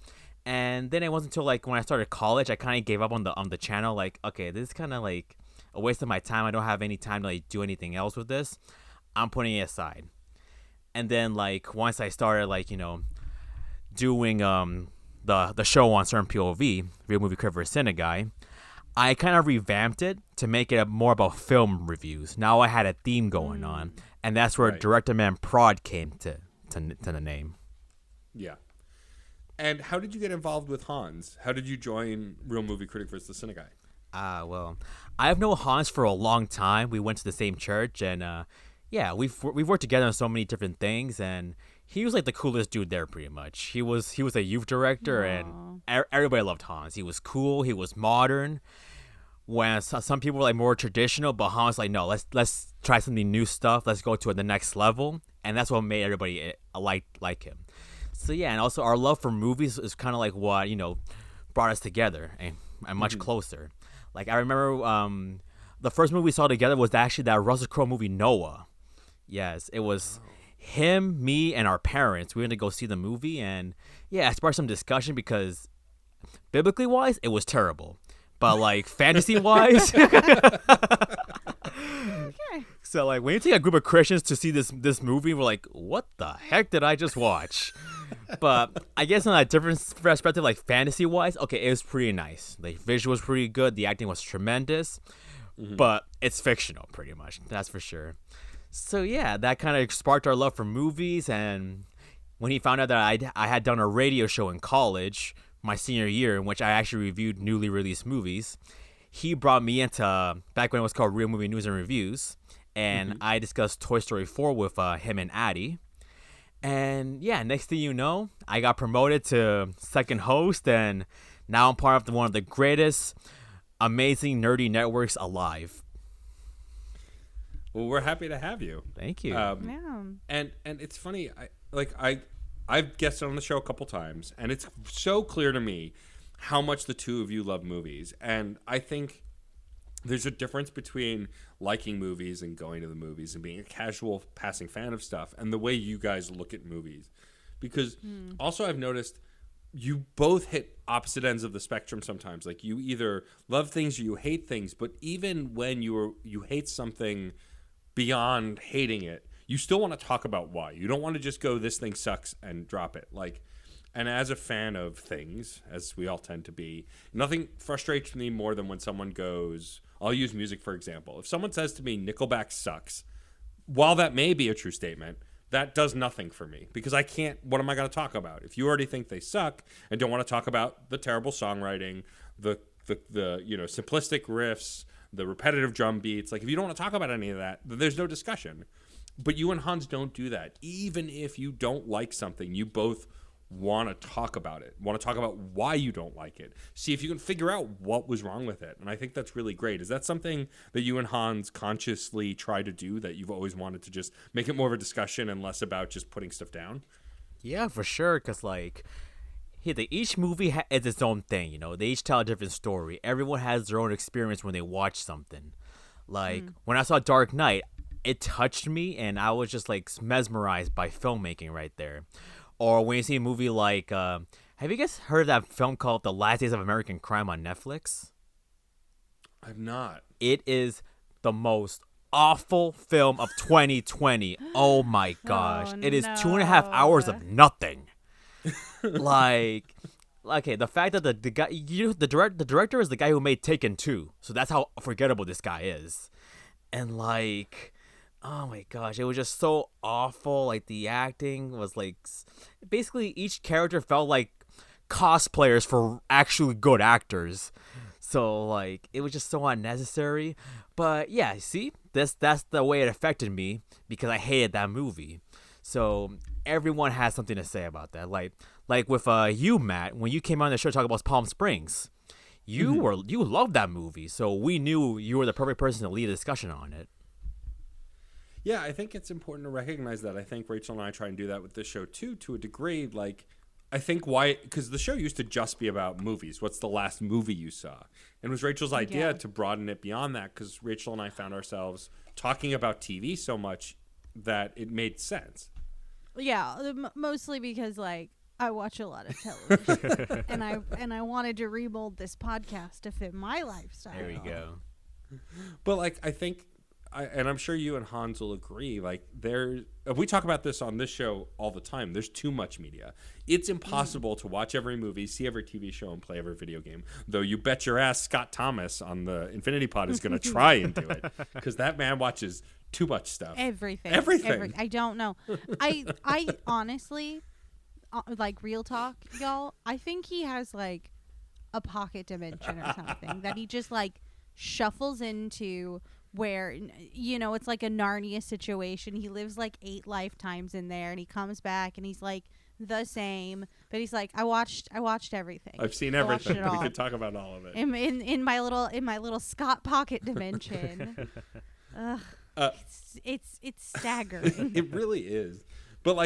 And then it wasn't until like when I started college, I kind of gave up on the channel. Like, okay, this is kind of like a waste of my time. I don't have any time to like do anything else with this. I'm putting it aside. And then like once I started doing the show on certain POV, Real Movie Critic Cine Guy, I kind of revamped it to make it more about film reviews. Now I had a theme going on, and that's where Director Man Prod came to the name. Yeah. And how did you get involved with Hans? How did you join Real Movie Critic vs. the Cine Guy? Well, I've known Hans for a long time. We went to the same church, and we've worked together on so many different things, and he was like the coolest dude there, pretty much. He was a youth director, and everybody loved Hans. He was cool. He was modern. When some people were like more traditional, but Hans was like, no, let's try something new stuff. Let's go to the next level, and that's what made everybody like him. So yeah, and also our love for movies is kind of like what brought us together and much closer. Like I remember the first movie we saw together was actually that Russell Crowe movie Noah. Yes, it was him, me, and our parents. We went to go see the movie, and yeah, it sparked some discussion because biblically wise, it was terrible, but like fantasy wise. Okay. So like when you take a group of Christians to see this movie, we're like, what the heck did I just watch? But I guess on a different perspective, like fantasy wise, okay, it was pretty nice. The visual was pretty good, the acting was tremendous, but it's fictional pretty much, that's for sure. So yeah, that kind of sparked our love for movies. And when he found out that I had done a radio show in college my senior year in which I actually reviewed newly released movies, he brought me into back when it was called Real Movie News and Reviews, and I discussed Toy Story 4 with him and Addie. And yeah, next thing you know, I got promoted to second host, and now I'm part of one of the greatest, amazing nerdy networks alive. Well, we're happy to have you. Thank you. Yeah. And it's funny, I've guested on the show a couple times, and it's so clear to me how much the two of you love movies. And I think there's a difference between liking movies and going to the movies and being a casual passing fan of stuff and the way you guys look at movies. Because also I've noticed you both hit opposite ends of the spectrum sometimes. Like you either love things or you hate things, but even when you hate something beyond hating it, you still want to talk about why. You don't want to just go, this thing sucks, and drop it. And as a fan of things, as we all tend to be, nothing frustrates me more than when someone goes, I'll use music for example. If someone says to me, Nickelback sucks, while that may be a true statement, that does nothing for me because I can't, what am I going to talk about? If you already think they suck and don't want to talk about the terrible songwriting, the simplistic riffs, the repetitive drum beats, like if you don't want to talk about any of that, there's no discussion. But you and Hans don't do that. Even if you don't like something, you both want to talk about it, want to talk about why you don't like it, see if you can figure out what was wrong with it. And I think that's really great. Is that something that you and Hans consciously try to do, that you've always wanted to just make it more of a discussion and less about just putting stuff down? Yeah, for sure, because each movie is its own thing, they each tell a different story. Everyone has their own experience when they watch something. When I saw Dark Knight, it touched me and I was just mesmerized by filmmaking right there. Or when you see a movie like, have you guys heard of that film called The Last Days of American Crime on Netflix? I've not. It is the most awful film of 2020. Oh my gosh. It is 2.5 hours of nothing. Okay, the fact that the guy, the director is the guy who made Taken 2. So that's how forgettable this guy is. And oh my gosh, it was just so awful. The acting was basically each character felt like cosplayers for actually good actors. So it was just so unnecessary. But yeah, see, that's the way it affected me because I hated that movie. So everyone has something to say about that. Like with you, Matt, when you came on the show to talk about Palm Springs, you loved that movie. So we knew you were the perfect person to lead a discussion on it. Yeah, I think it's important to recognize that. I think Rachel and I try and do that with this show too, to a degree. I think why, because the show used to just be about movies. What's the last movie you saw? And it was Rachel's idea to broaden it beyond that, because Rachel and I found ourselves talking about TV so much that it made sense. Yeah, mostly because like I watch a lot of television, and I wanted to remold this podcast to fit my lifestyle. There we go. But like, I think, and I'm sure you and Hans will agree, like we talk about this on this show all the time. There's too much media. It's impossible to watch every movie, see every TV show, and play every video game. Though you bet your ass Scott Thomas on the Infinity Pod is going to try and do it, because that man watches too much stuff. Everything. I don't know. I honestly, like, real talk, y'all, I think he has like a pocket dimension or something that he just like shuffles into, where, you know, it's like a Narnia situation. He lives like 8 lifetimes in there, and he comes back and he's like the same, but he's like, I watched everything. I've seen everything. We could talk about all of it. In my little Scott pocket dimension. It's staggering. It really is. But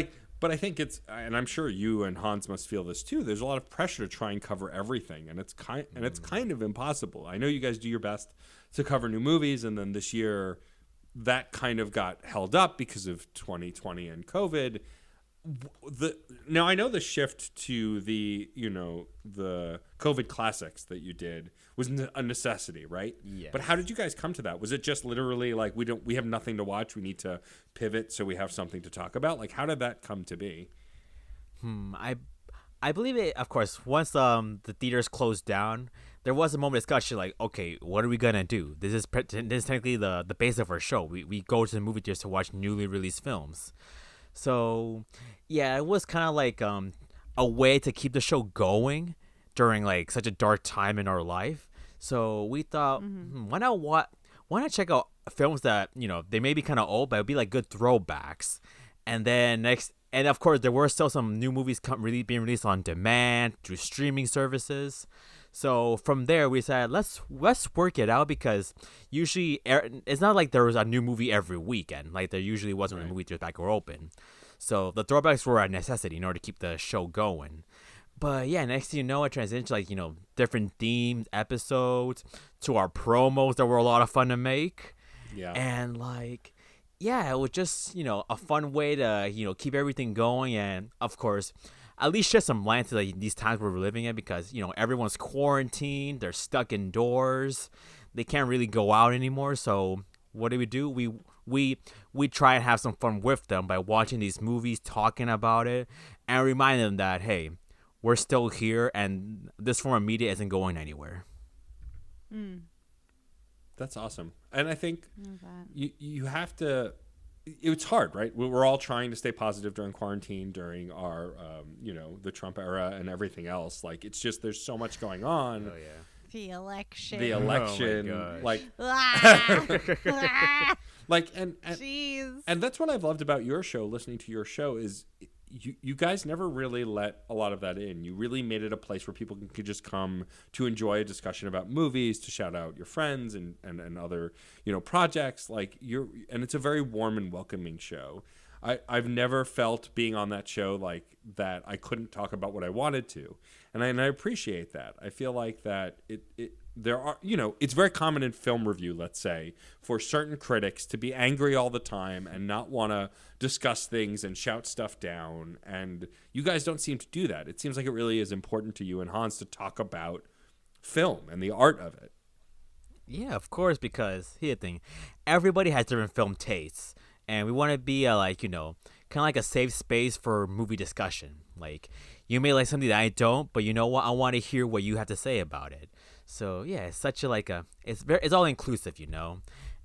I think it's, and I'm sure you and Hans must feel this too. There's a lot of pressure to try and cover everything, and it's kind of impossible. I know you guys do your best to cover new movies, and then this year that kind of got held up because of 2020 and COVID. Now I know the shift to the COVID classics that you did was a necessity, right? Yes. But how did you guys come to that? Was it just literally like we have nothing to watch, we need to pivot so we have something to talk about? Like, how did that come to be? I believe it. Of course, once the theaters closed down, there was a moment of discussion like, okay, what are we gonna do? This is technically the base of our show. We go to the movie theaters to watch newly released films. So, yeah, it was kind of like a way to keep the show going during like such a dark time in our life. So we thought, why not check out films that, you know, they may be kind of old, but it'd be like good throwbacks. And then and of course, there were still some new movies being released on demand through streaming services. So from there, we decided let's work it out, because usually it's not like there was a new movie every weekend. Like there usually wasn't a movie theaters back were open. So the throwbacks were a necessity in order to keep the show going. But yeah, next thing you know, it transitioned to like, you know, different themed episodes, to our promos that were a lot of fun to make. Yeah. And like, yeah, it was just, you know, a fun way to, you know, keep everything going, and of course, at least shed some light to like these times we're living in, because, you know, everyone's quarantined, they're stuck indoors, they can't really go out anymore. So what do? We try and have some fun with them by watching these movies, talking about it, and remind them that, hey, we're still here, and this form of media isn't going anywhere. That's awesome. And I think you have to. It's hard, right? We're all trying to stay positive during quarantine, during our, the Trump era and everything else. Like, it's just, there's so much going on. Oh, yeah. The election. Oh, my gosh. Like, and Jeez. And that's what I've loved about your show, listening to your show, is you guys never really let a lot of that in. You really made it a place where people could just come to enjoy a discussion about movies, to shout out your friends and other, you know, projects. Like, and it's a very warm and welcoming show. I've never felt being on that show like that I couldn't talk about what I wanted to. And I appreciate that. I feel like that there are, you know, it's very common in film review, let's say, for certain critics to be angry all the time and not want to discuss things and shout stuff down. And you guys don't seem to do that. It seems like it really is important to you and Hans to talk about film and the art of it. Yeah, of course, because here's the thing. Everybody has different film tastes, and we want to be kind of like a safe space for movie discussion. Like, you may like something that I don't, but you know what? I want to hear what you have to say about it. So yeah, it's such it's all inclusive, you know,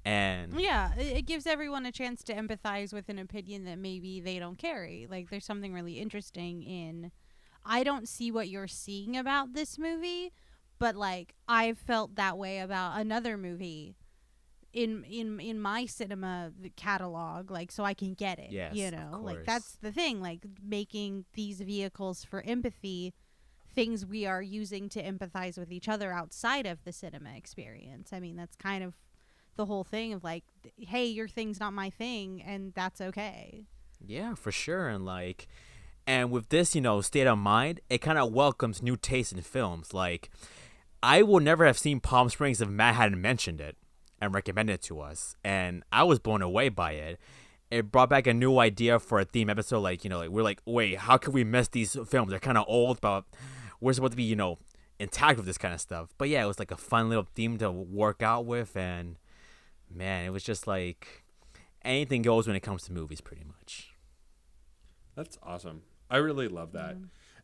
and yeah, it gives everyone a chance to empathize with an opinion that maybe they don't carry. Like, there's something really interesting in, I don't see what you're seeing about this movie, but like I've felt that way about another movie in my cinema catalog, like, so I can get it. Yes, you know, of like course. that's the thing, like making these vehicles for empathy, things we are using to empathize with each other outside of the cinema experience. I mean, that's kind of the whole thing of like, hey, your thing's not my thing, and that's okay. yeah, for sure. And like, And with this, state of mind, it kind of welcomes new tastes in films. Like, I would never have seen Palm Springs if Matt hadn't mentioned it and recommended it to us. And I was blown away by it. It brought back a new idea for a theme episode. Like, we're like, wait, how could we miss these films? They're kind of old, but we're supposed to be, intact with this kind of stuff. But yeah, it was like a fun little theme to work out with. And man, it was just like anything goes when it comes to movies, pretty much. That's awesome. I really love that.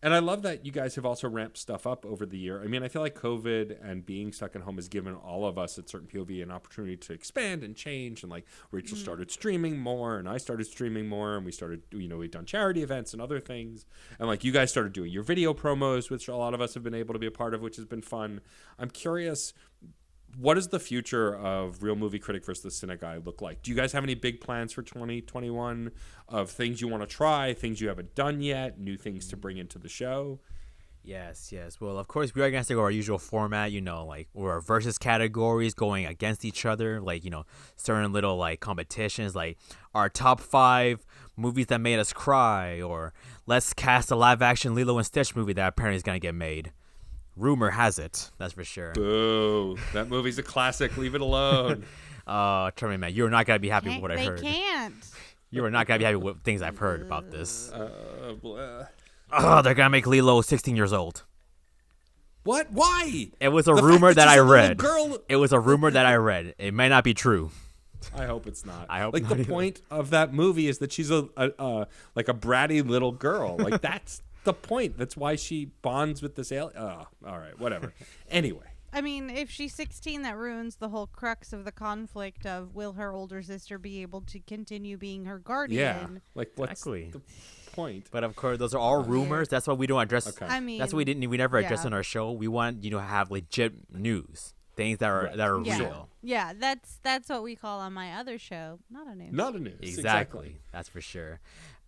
And I love that you guys have also ramped stuff up over the year. I mean, I feel like COVID and being stuck at home has given all of us at certain POV an opportunity to expand and change. And like Rachel started streaming more and I started streaming more, and we started, we've done charity events and other things. And like you guys started doing your video promos, which a lot of us have been able to be a part of, which has been fun. I'm curious, what does the future of Real Movie Critic versus the Cine Guy look like? Do you guys have any big plans for 2021 of things you want to try, things you haven't done yet, new things to bring into the show? Yes. Well, of course, we are going to stick with our usual format, like we're versus categories going against each other, like, certain little like competitions, like our top 5 movies that made us cry, or let's cast a live action Lilo and Stitch movie that apparently is going to get made. Rumor has it, that's for sure. Boo. That movie's a classic. Leave it alone. Trust me, man, you're not going to be happy with what I heard. They can't. You are not going to be happy with things I've heard about this. Blah. They're going to make Lilo 16 years old. What? Why? It was a The rumor fact that I she's a little read. girl- It was a rumor that I read. It may not be true. I hope it's not. I hope like not the either. point of that movie is that she's a like a bratty little girl. Like that's the point. That's why she bonds with this alien. Oh, all right, whatever. Anyway, I mean, if she's 16, that ruins the whole crux of the conflict of will her older sister be able to continue being her guardian? yeah. Like what's Exactly. the point? But of course, those are all rumors. That's why we don't address. Okay. I mean, That's what we never address yeah. on our show. We want to have legit news, things that are Right. that are Yeah. real. Yeah, that's what we call on my other show. Not a news. Not a news. Exactly. That's for sure.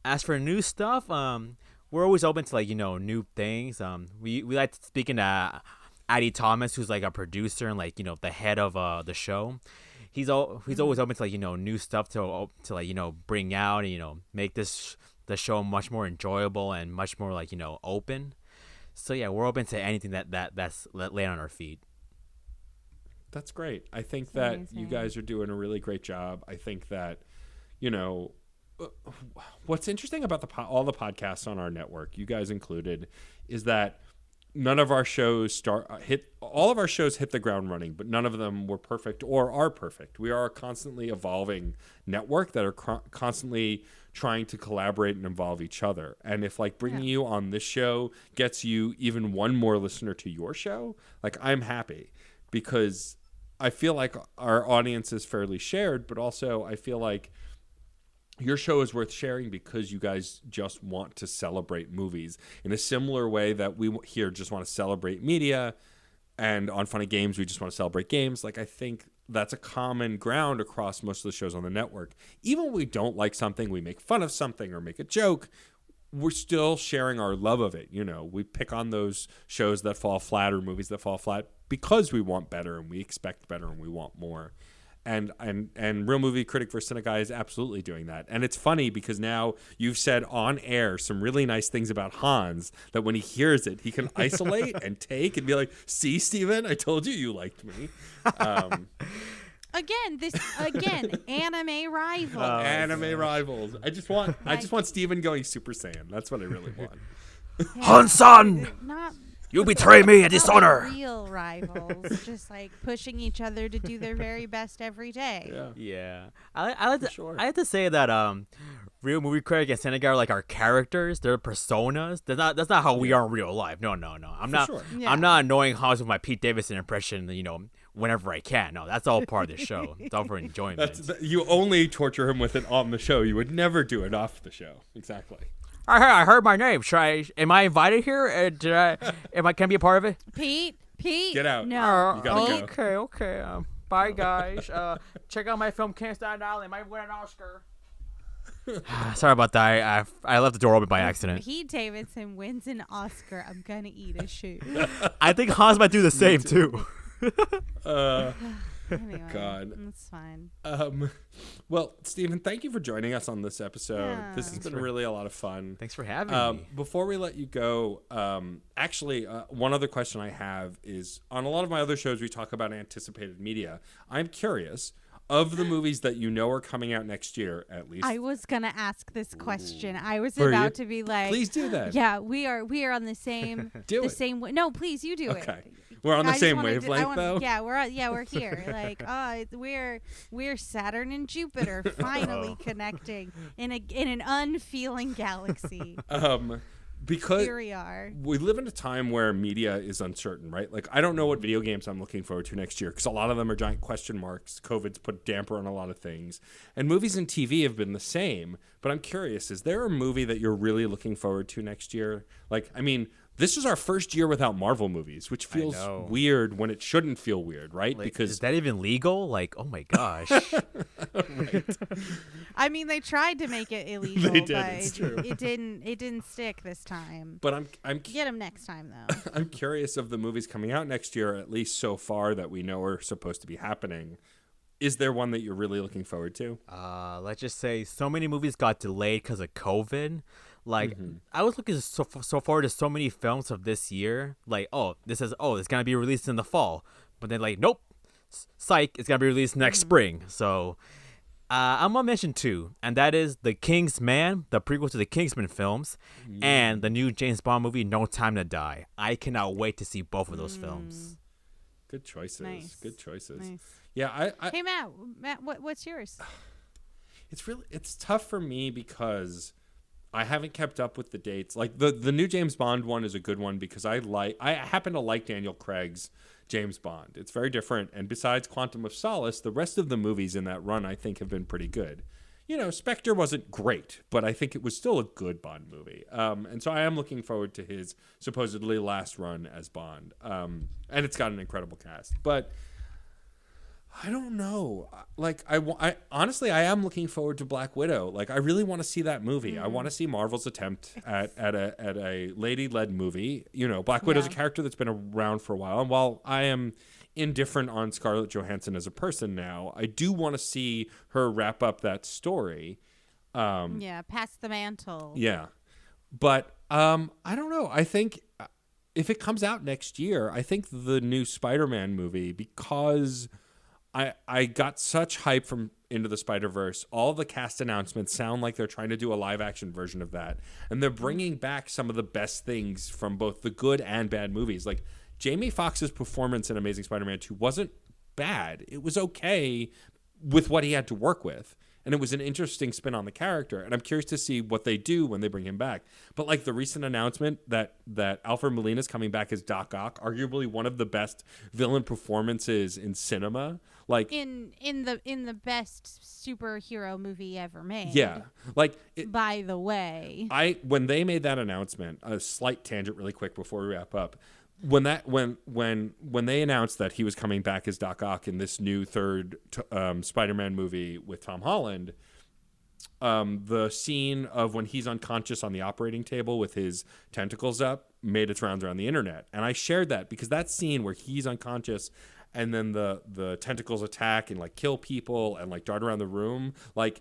As for new stuff, we're always open to like new things. We like speaking to Addie Thomas, who's like a producer and like the head of the show. He's always open to like new stuff to like bring out and make the show much more enjoyable and much more like open. So yeah, we're open to anything that's laying on our feet. That's great. I think It's that amazing. you guys are doing a really great job. I think that, what's interesting about all the podcasts on our network, you guys included, is that none of our shows all of our shows hit the ground running, but none of them were perfect or are perfect. We are a constantly evolving network that are constantly trying to collaborate and involve each other. And if like bringing you on this show gets you even one more listener to your show, like I'm happy, because I feel like our audience is fairly shared, but also I feel like your show is worth sharing because you guys just want to celebrate movies in a similar way that we here just want to celebrate media, and on Funny Games we just want to celebrate games. Like I think that's a common ground across most of the shows on the network. Even when we don't like something, we make fun of something or make a joke, we're still sharing our love of it. We pick on those shows that fall flat or movies that fall flat because we want better and we expect better and we want more. And Real Movie Critic vs. Cine Guy is absolutely doing that. And it's funny because now you've said on air some really nice things about Hans that when he hears it, he can isolate and take and be like, see, Steven, I told you liked me. Again, anime rivals. Anime rivals. I just want Steven going Super Saiyan. That's what I really want. Hansan, Not you betray me and not dishonor. real rivals, just like pushing each other to do their very best every day. Yeah. Yeah, I like to sure. I have to say that Real Movie Critic and Cine Guy are like our characters. They're personas. That's not how we are in real life. No. I'm not. sure. Yeah. I'm not annoying Hans with my Pete Davidson impression. Whenever I can. No, that's all part of the show. It's all for enjoyment. You only torture him with it on the show. You would never do it off the show. Exactly. I heard my name. Am I invited here? Can I be a part of it? Pete, Get out. No, You gotta go. Okay. Bye, guys. Check out my film, Can't Stand Island. Might win an Oscar. Sorry about that. I left the door open by accident. Pete Davidson wins an Oscar. I'm gonna eat a shoe. I think Hans might do the same too. Anyway, God. that's fine. Well, Stephen, thank you for joining us on this episode. Yeah. This has been really a lot of fun. Thanks for having me. Before we let you go, one other question I have is, on a lot of my other shows, we talk about anticipated media. I'm curious, of the movies that you know are coming out next year, at least. I was gonna ask this question. I was Were you? about to be like, Please do that. Yeah, we are on the same Do the it. same way. No, please, you do Okay. it. We're on the I just same wanted to- I wavelength, wanna- though? Yeah, we're here. Like, we're Saturn and Jupiter finally connecting in an unfeeling galaxy. Because Here we are. we live in a time where media is uncertain, right? Like, I don't know what video games I'm looking forward to next year because a lot of them are giant question marks. COVID's put a damper on a lot of things. And movies and TV have been the same. But I'm curious, is there a movie that you're really looking forward to next year? Like, I mean, this is our first year without Marvel movies, which feels weird when it shouldn't feel weird, right? Like, Because is that even legal? Like, oh my gosh. I mean, they tried to make it illegal, They did, but it's true. it didn't stick this time. but I'm Get them next time though. I'm curious of the movies coming out next year, at least so far that we know are supposed to be happening. Is there one that you're really looking forward to? Let's just say so many movies got delayed because of COVID. Like, I was looking so forward to so many films of this year. Like, it's gonna be released in the fall, but then like, nope, psych, it's gonna be released next spring. So, I'm gonna mention two, and that is The King's Man, the prequel to the Kingsman films, and the new James Bond movie, No Time to Die. I cannot wait to see both of those films. Good choices. Nice. Good choices. Nice. Yeah, I Hey Matt, what's yours? it's tough for me because I haven't kept up with the dates. Like the new James Bond one is a good one because I happen to like Daniel Craig's James Bond. It's very different, and besides Quantum of Solace, the rest of the movies in that run I think have been pretty good. You know, Spectre wasn't great, but I think it was still a good Bond movie. And so I am looking forward to his supposedly last run as Bond. And it's got an incredible cast. But I don't know. Like, I honestly, I am looking forward to Black Widow. Like, I really want to see that movie. I want to see Marvel's attempt at a lady-led movie. You know, Black Widow's a character that's been around for a while. And while I am indifferent on Scarlett Johansson as a person now, I do want to see her wrap up that story. Pass the mantle. Yeah. But I don't know. I think if it comes out next year, I think the new Spider-Man movie, because I got such hype from Into the Spider-Verse, all the cast announcements sound like they're trying to do a live-action version of that. And they're bringing back some of the best things from both the good and bad movies. Like, Jamie Foxx's performance in Amazing Spider-Man 2 wasn't bad. It was okay with what he had to work with. And it was an interesting spin on the character. And I'm curious to see what they do when they bring him back. But like the recent announcement that Alfred Molina's coming back as Doc Ock, arguably one of the best villain performances in cinema. Like in the best superhero movie ever made. Yeah. Like by the way. When they made that announcement, a slight tangent really quick before we wrap up. When they announced that he was coming back as Doc Ock in this new third Spider-Man movie with Tom Holland, the scene of when he's unconscious on the operating table with his tentacles up made its rounds around the internet. And I shared that because that scene where he's unconscious and then the tentacles attack and like kill people and like dart around the room, like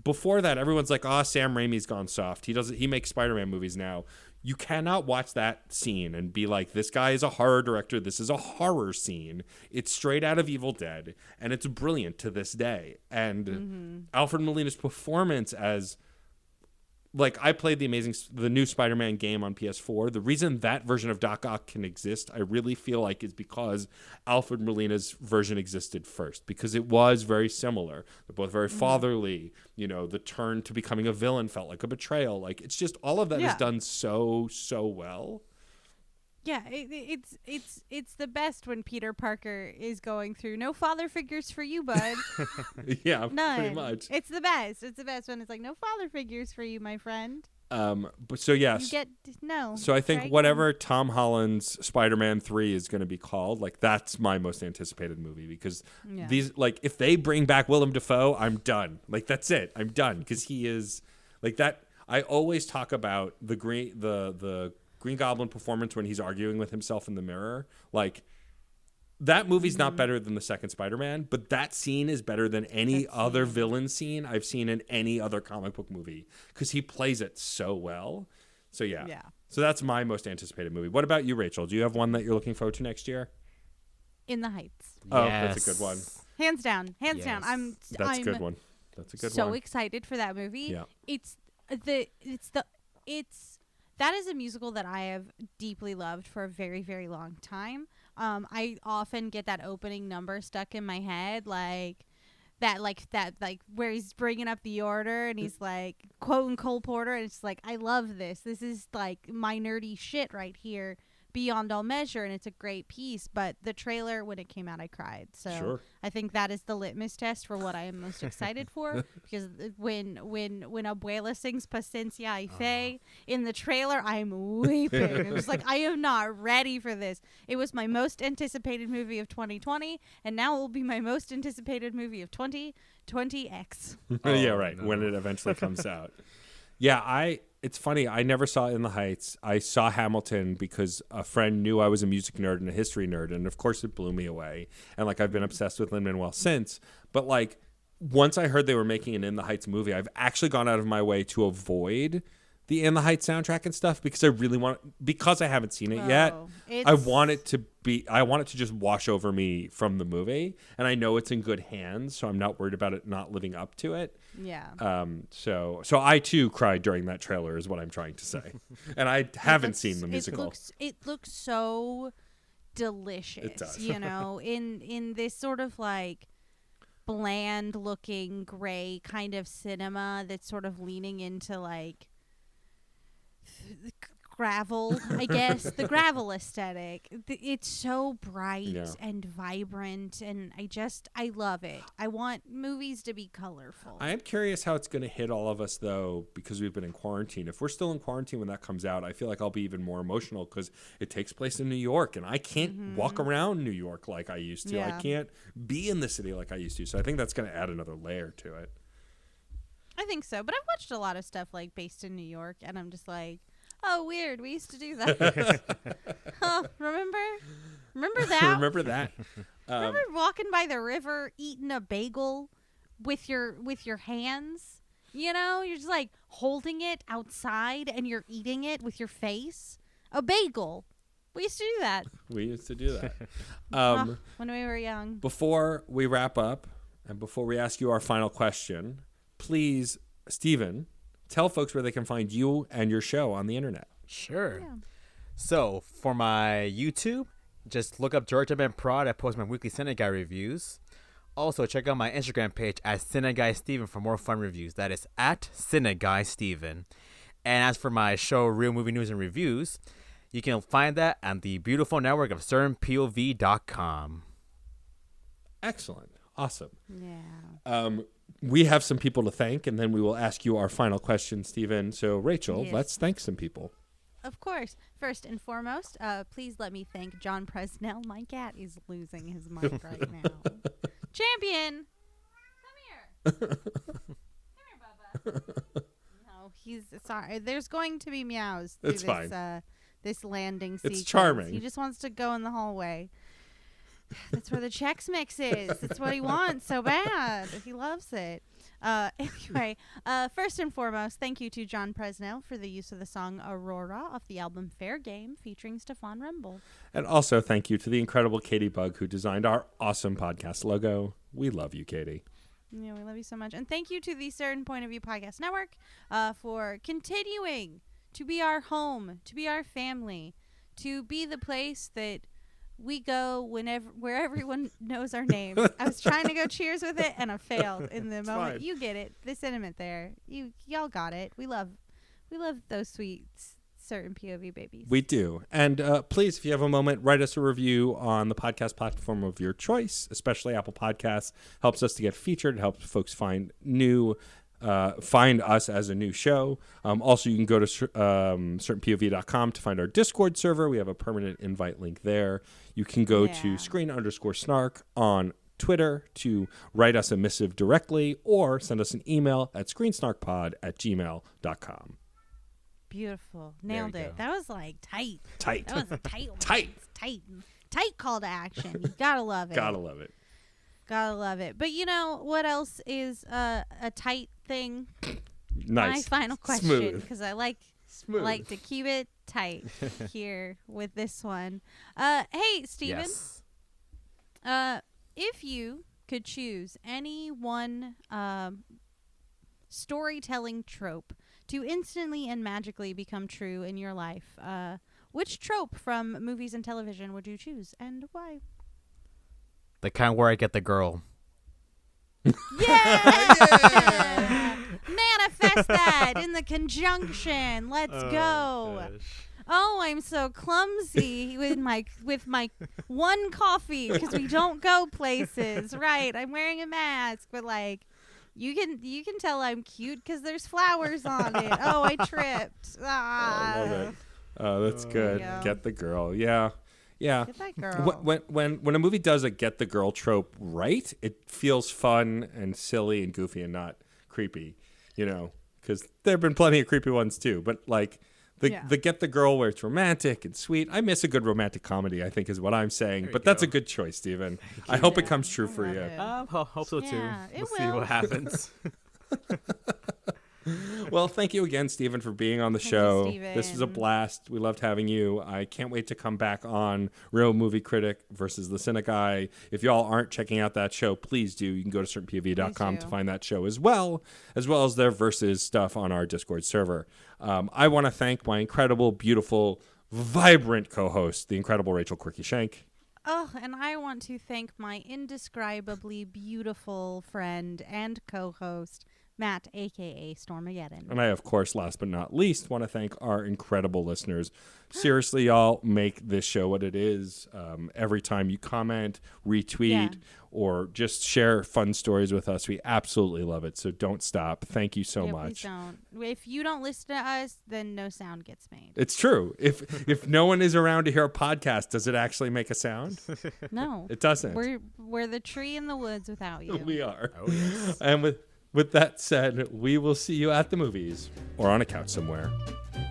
before that everyone's like, Sam Raimi's gone soft. He makes Spider-Man movies now. You cannot watch that scene and be like, this guy is a horror director. This is a horror scene. It's straight out of Evil Dead, and it's brilliant to this day. And Alfred Molina's performance as, like, I played the new Spider-Man game on PS4. The reason that version of Doc Ock can exist, I really feel like, is because Alfred Molina's version existed first, because it was very similar. They're both very fatherly. You know, the turn to becoming a villain felt like a betrayal. Like, it's just all of that is done so well. Yeah, it's the best when Peter Parker is going through no father figures for you, bud. Yeah, None. pretty much. It's the best. It's the best when it's like no father figures for you, my friend. But so yes. You get no. So I think whatever Tom Holland's Spider-Man 3 is going to be called, like, that's my most anticipated movie because these, like, if they bring back Willem Dafoe, I'm done. Like, that's it. I'm done because he is like that. I always talk about the Green Goblin performance when he's arguing with himself in the mirror. Like, that movie's not better than the second Spider-Man, but that scene is better than any other villain scene I've seen in any other comic book movie because he plays it so well. So yeah. So that's my most anticipated movie. What about you, Rachel? Do you have one that you're looking forward to next year? In the Heights. Oh, that's a good one. Hands down. That's a good one. That's a good one. So excited for that movie. Yeah. That is a musical that I have deeply loved for a very, very long time. I often get that opening number stuck in my head, like where he's bringing up the order and he's like quoting Cole Porter, and it's like, I love this. This is like my nerdy shit right here, beyond all measure, and it's a great piece. But the trailer, when it came out, I cried. So I think that is the litmus test for what I am most excited for, because when Abuela sings Paciencia y Fe in the trailer, I'm weeping. I'm just like, I am not ready for this. It was my most anticipated movie of 2020, and now it will be my most anticipated movie of 2020X. Yeah, right. No. When it eventually comes out. Yeah, it's funny. I never saw In the Heights. I saw Hamilton because a friend knew I was a music nerd and a history nerd, and of course it blew me away. And like I've been obsessed with Lin-Manuel since. But like once I heard they were making an In the Heights movie, I've actually gone out of my way to avoid the In the Heights soundtrack and stuff because I really because I haven't seen it yet. I want it to just wash over me from the movie, and I know it's in good hands, so I'm not worried about it not living up to it. Yeah. So I too cried during that trailer is what I'm trying to say. And I haven't seen the musical. It looks so delicious. It does. In this sort of like bland looking gray kind of cinema that's sort of leaning into like gravel, I guess, the gravel aesthetic. It's so bright and vibrant, and I love it. I want movies to be colorful. I am curious how it's going to hit all of us, though, because we've been in quarantine. If we're still in quarantine when that comes out, I feel like I'll be even more emotional because it takes place in New York, and I can't walk around New York like I used to. I can't be in the city like I used to, so I think that's going to add another layer to it. I think so, but I've watched a lot of stuff like based in New York, and I'm just like, oh, weird. We used to do that. Remember that? Remember that? Remember walking by the river, eating a bagel with your hands? You're just like holding it outside, and you're eating it with your face. A bagel. We used to do that. We used to do that. When we were young. Before we wrap up, and before we ask you our final question, please, Stephen, tell folks where they can find you and your show on the internet. Sure. Yeah. So for my YouTube, just look up Georgia Ben Prod. I post my weekly Cineguy reviews. Also, check out my Instagram page at CineGuySteven for more fun reviews. That is at CineGuySteven. And as for my show, Real Movie News and Reviews, you can find that on the beautiful network of CernPOV.com. Excellent. Awesome. Yeah. We have some people to thank, and then we will ask you our final question, Stephen. So, Rachel, let's thank some people. Of course. First and foremost, please let me thank John Presnell. My cat is losing his mind right now. Champion! Come here. Come here, Bubba. No, he's sorry. There's going to be meows through this landing sequence. It's charming. He just wants to go in the hallway. That's where the Chex Mix is. That's what he wants so bad. He loves it. Anyway, first and foremost, thank you to John Presnell for the use of the song Aurora off the album Fair Game featuring Stefan Remble. And also thank you to the incredible Katie Bug who designed our awesome podcast logo. We love you, Katie. Yeah, we love you so much. And thank you to the Certain Point of View Podcast Network for continuing to be our home, to be our family, to be the place that we go where everyone knows our name. I was trying to go cheers with it, and I failed in the moment. Fine. You get it. The sentiment there. Y'all got it. We love those sweet Certain POV babies. We do. And please, if you have a moment, write us a review on the podcast platform of your choice, especially Apple Podcasts. Helps us to get featured. It helps folks find us as a new show. Also, you can go to certainpov.com to find our Discord server. We have a permanent invite link there. You can go to screen_snark on Twitter to write us a missive directly or send us an email at screensnarkpod@gmail.com. Beautiful. Nailed it. That was like tight. Tight. That was a tight one. Tight. Tight. Tight call to action. You gotta love it. Gotta love it. Gotta love it. But you know what else is a tight thing? Nice. My final question, Smooth. because I like to keep it tight here with this one. Hey, Steven. Yes. If you could choose any one storytelling trope to instantly and magically become true in your life, which trope from movies and television would you choose, and why? The kind where I get the girl. Yeah! Manifest that in the conjunction. Let's go. Oh, I'm so clumsy with my one coffee because we don't go places. Right, I'm wearing a mask, but like you can tell I'm cute because there's flowers on it. Oh, I tripped. I love it. Oh, that's good. There you go. Get the girl. Yeah. Get that girl. When a movie does a get the girl trope right, it feels fun and silly and goofy and not creepy, because there have been plenty of creepy ones too. But like the get the girl where it's romantic and sweet. I miss a good romantic comedy, I think is what I'm saying. But that's a good choice, Stephen. I hope it comes true for you. Hope so too. Yeah, it We'll see will. what happens. Well, thank you again, Stephen, for being on the show. Steven. This was a blast. We loved having you. I can't wait to come back on Real Movie Critic versus The Cine Guy. If y'all aren't checking out that show, please do. You can go to certainpov.com to find that show as well as their versus stuff on our Discord server. I want to thank my incredible, beautiful, vibrant co-host, the incredible Rachel Quirky Shank. Oh, and I want to thank my indescribably beautiful friend and co-host, Matt, a.k.a. Stormageddon. And I, of course, last but not least, want to thank our incredible listeners. Seriously, y'all make this show what it is. Every time you comment, retweet, or just share fun stories with us, we absolutely love it. So don't stop. Thank you so much. Please don't. If you don't listen to us, then no sound gets made. It's true. If no one is around to hear a podcast, does it actually make a sound? No. It doesn't. We're the tree in the woods without you. We are. Oh, yes. And with that said, we will see you at the movies or on a couch somewhere.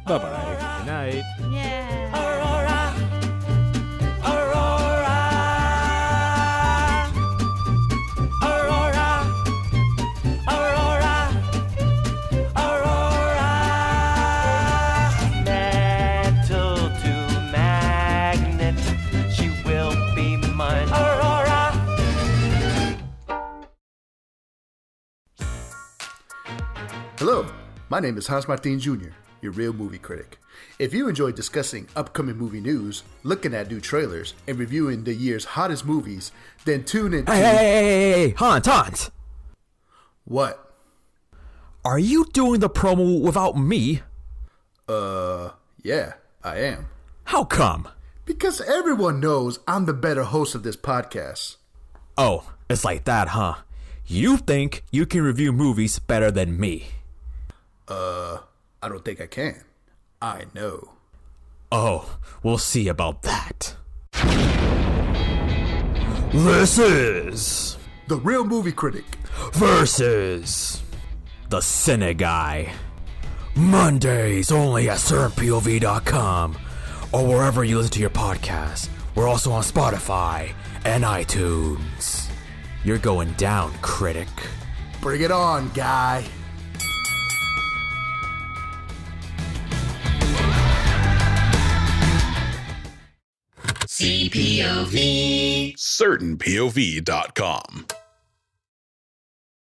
Bye-bye. Good night. Yeah. Aurora, Aurora, Aurora, Aurora, Aurora. Metal to magnet, she will be mine. Aurora. Hello, my name is Hans Martin Jr., your real movie critic. If you enjoy discussing upcoming movie news, looking at new trailers, and reviewing the year's hottest movies, then tune in to... Hey, Hans. What? Are you doing the promo without me? Yeah, I am. How come? Because everyone knows I'm the better host of this podcast. Oh, it's like that, huh? You think you can review movies better than me? I don't think I can. I know. Oh, we'll see about that. This is The Real Movie Critic. versus the Cine Guy. Mondays only at certainpov.com or wherever you listen to your podcast. We're also on Spotify and iTunes. You're going down, critic. Bring it on, guy. CPOV. certainpov.com.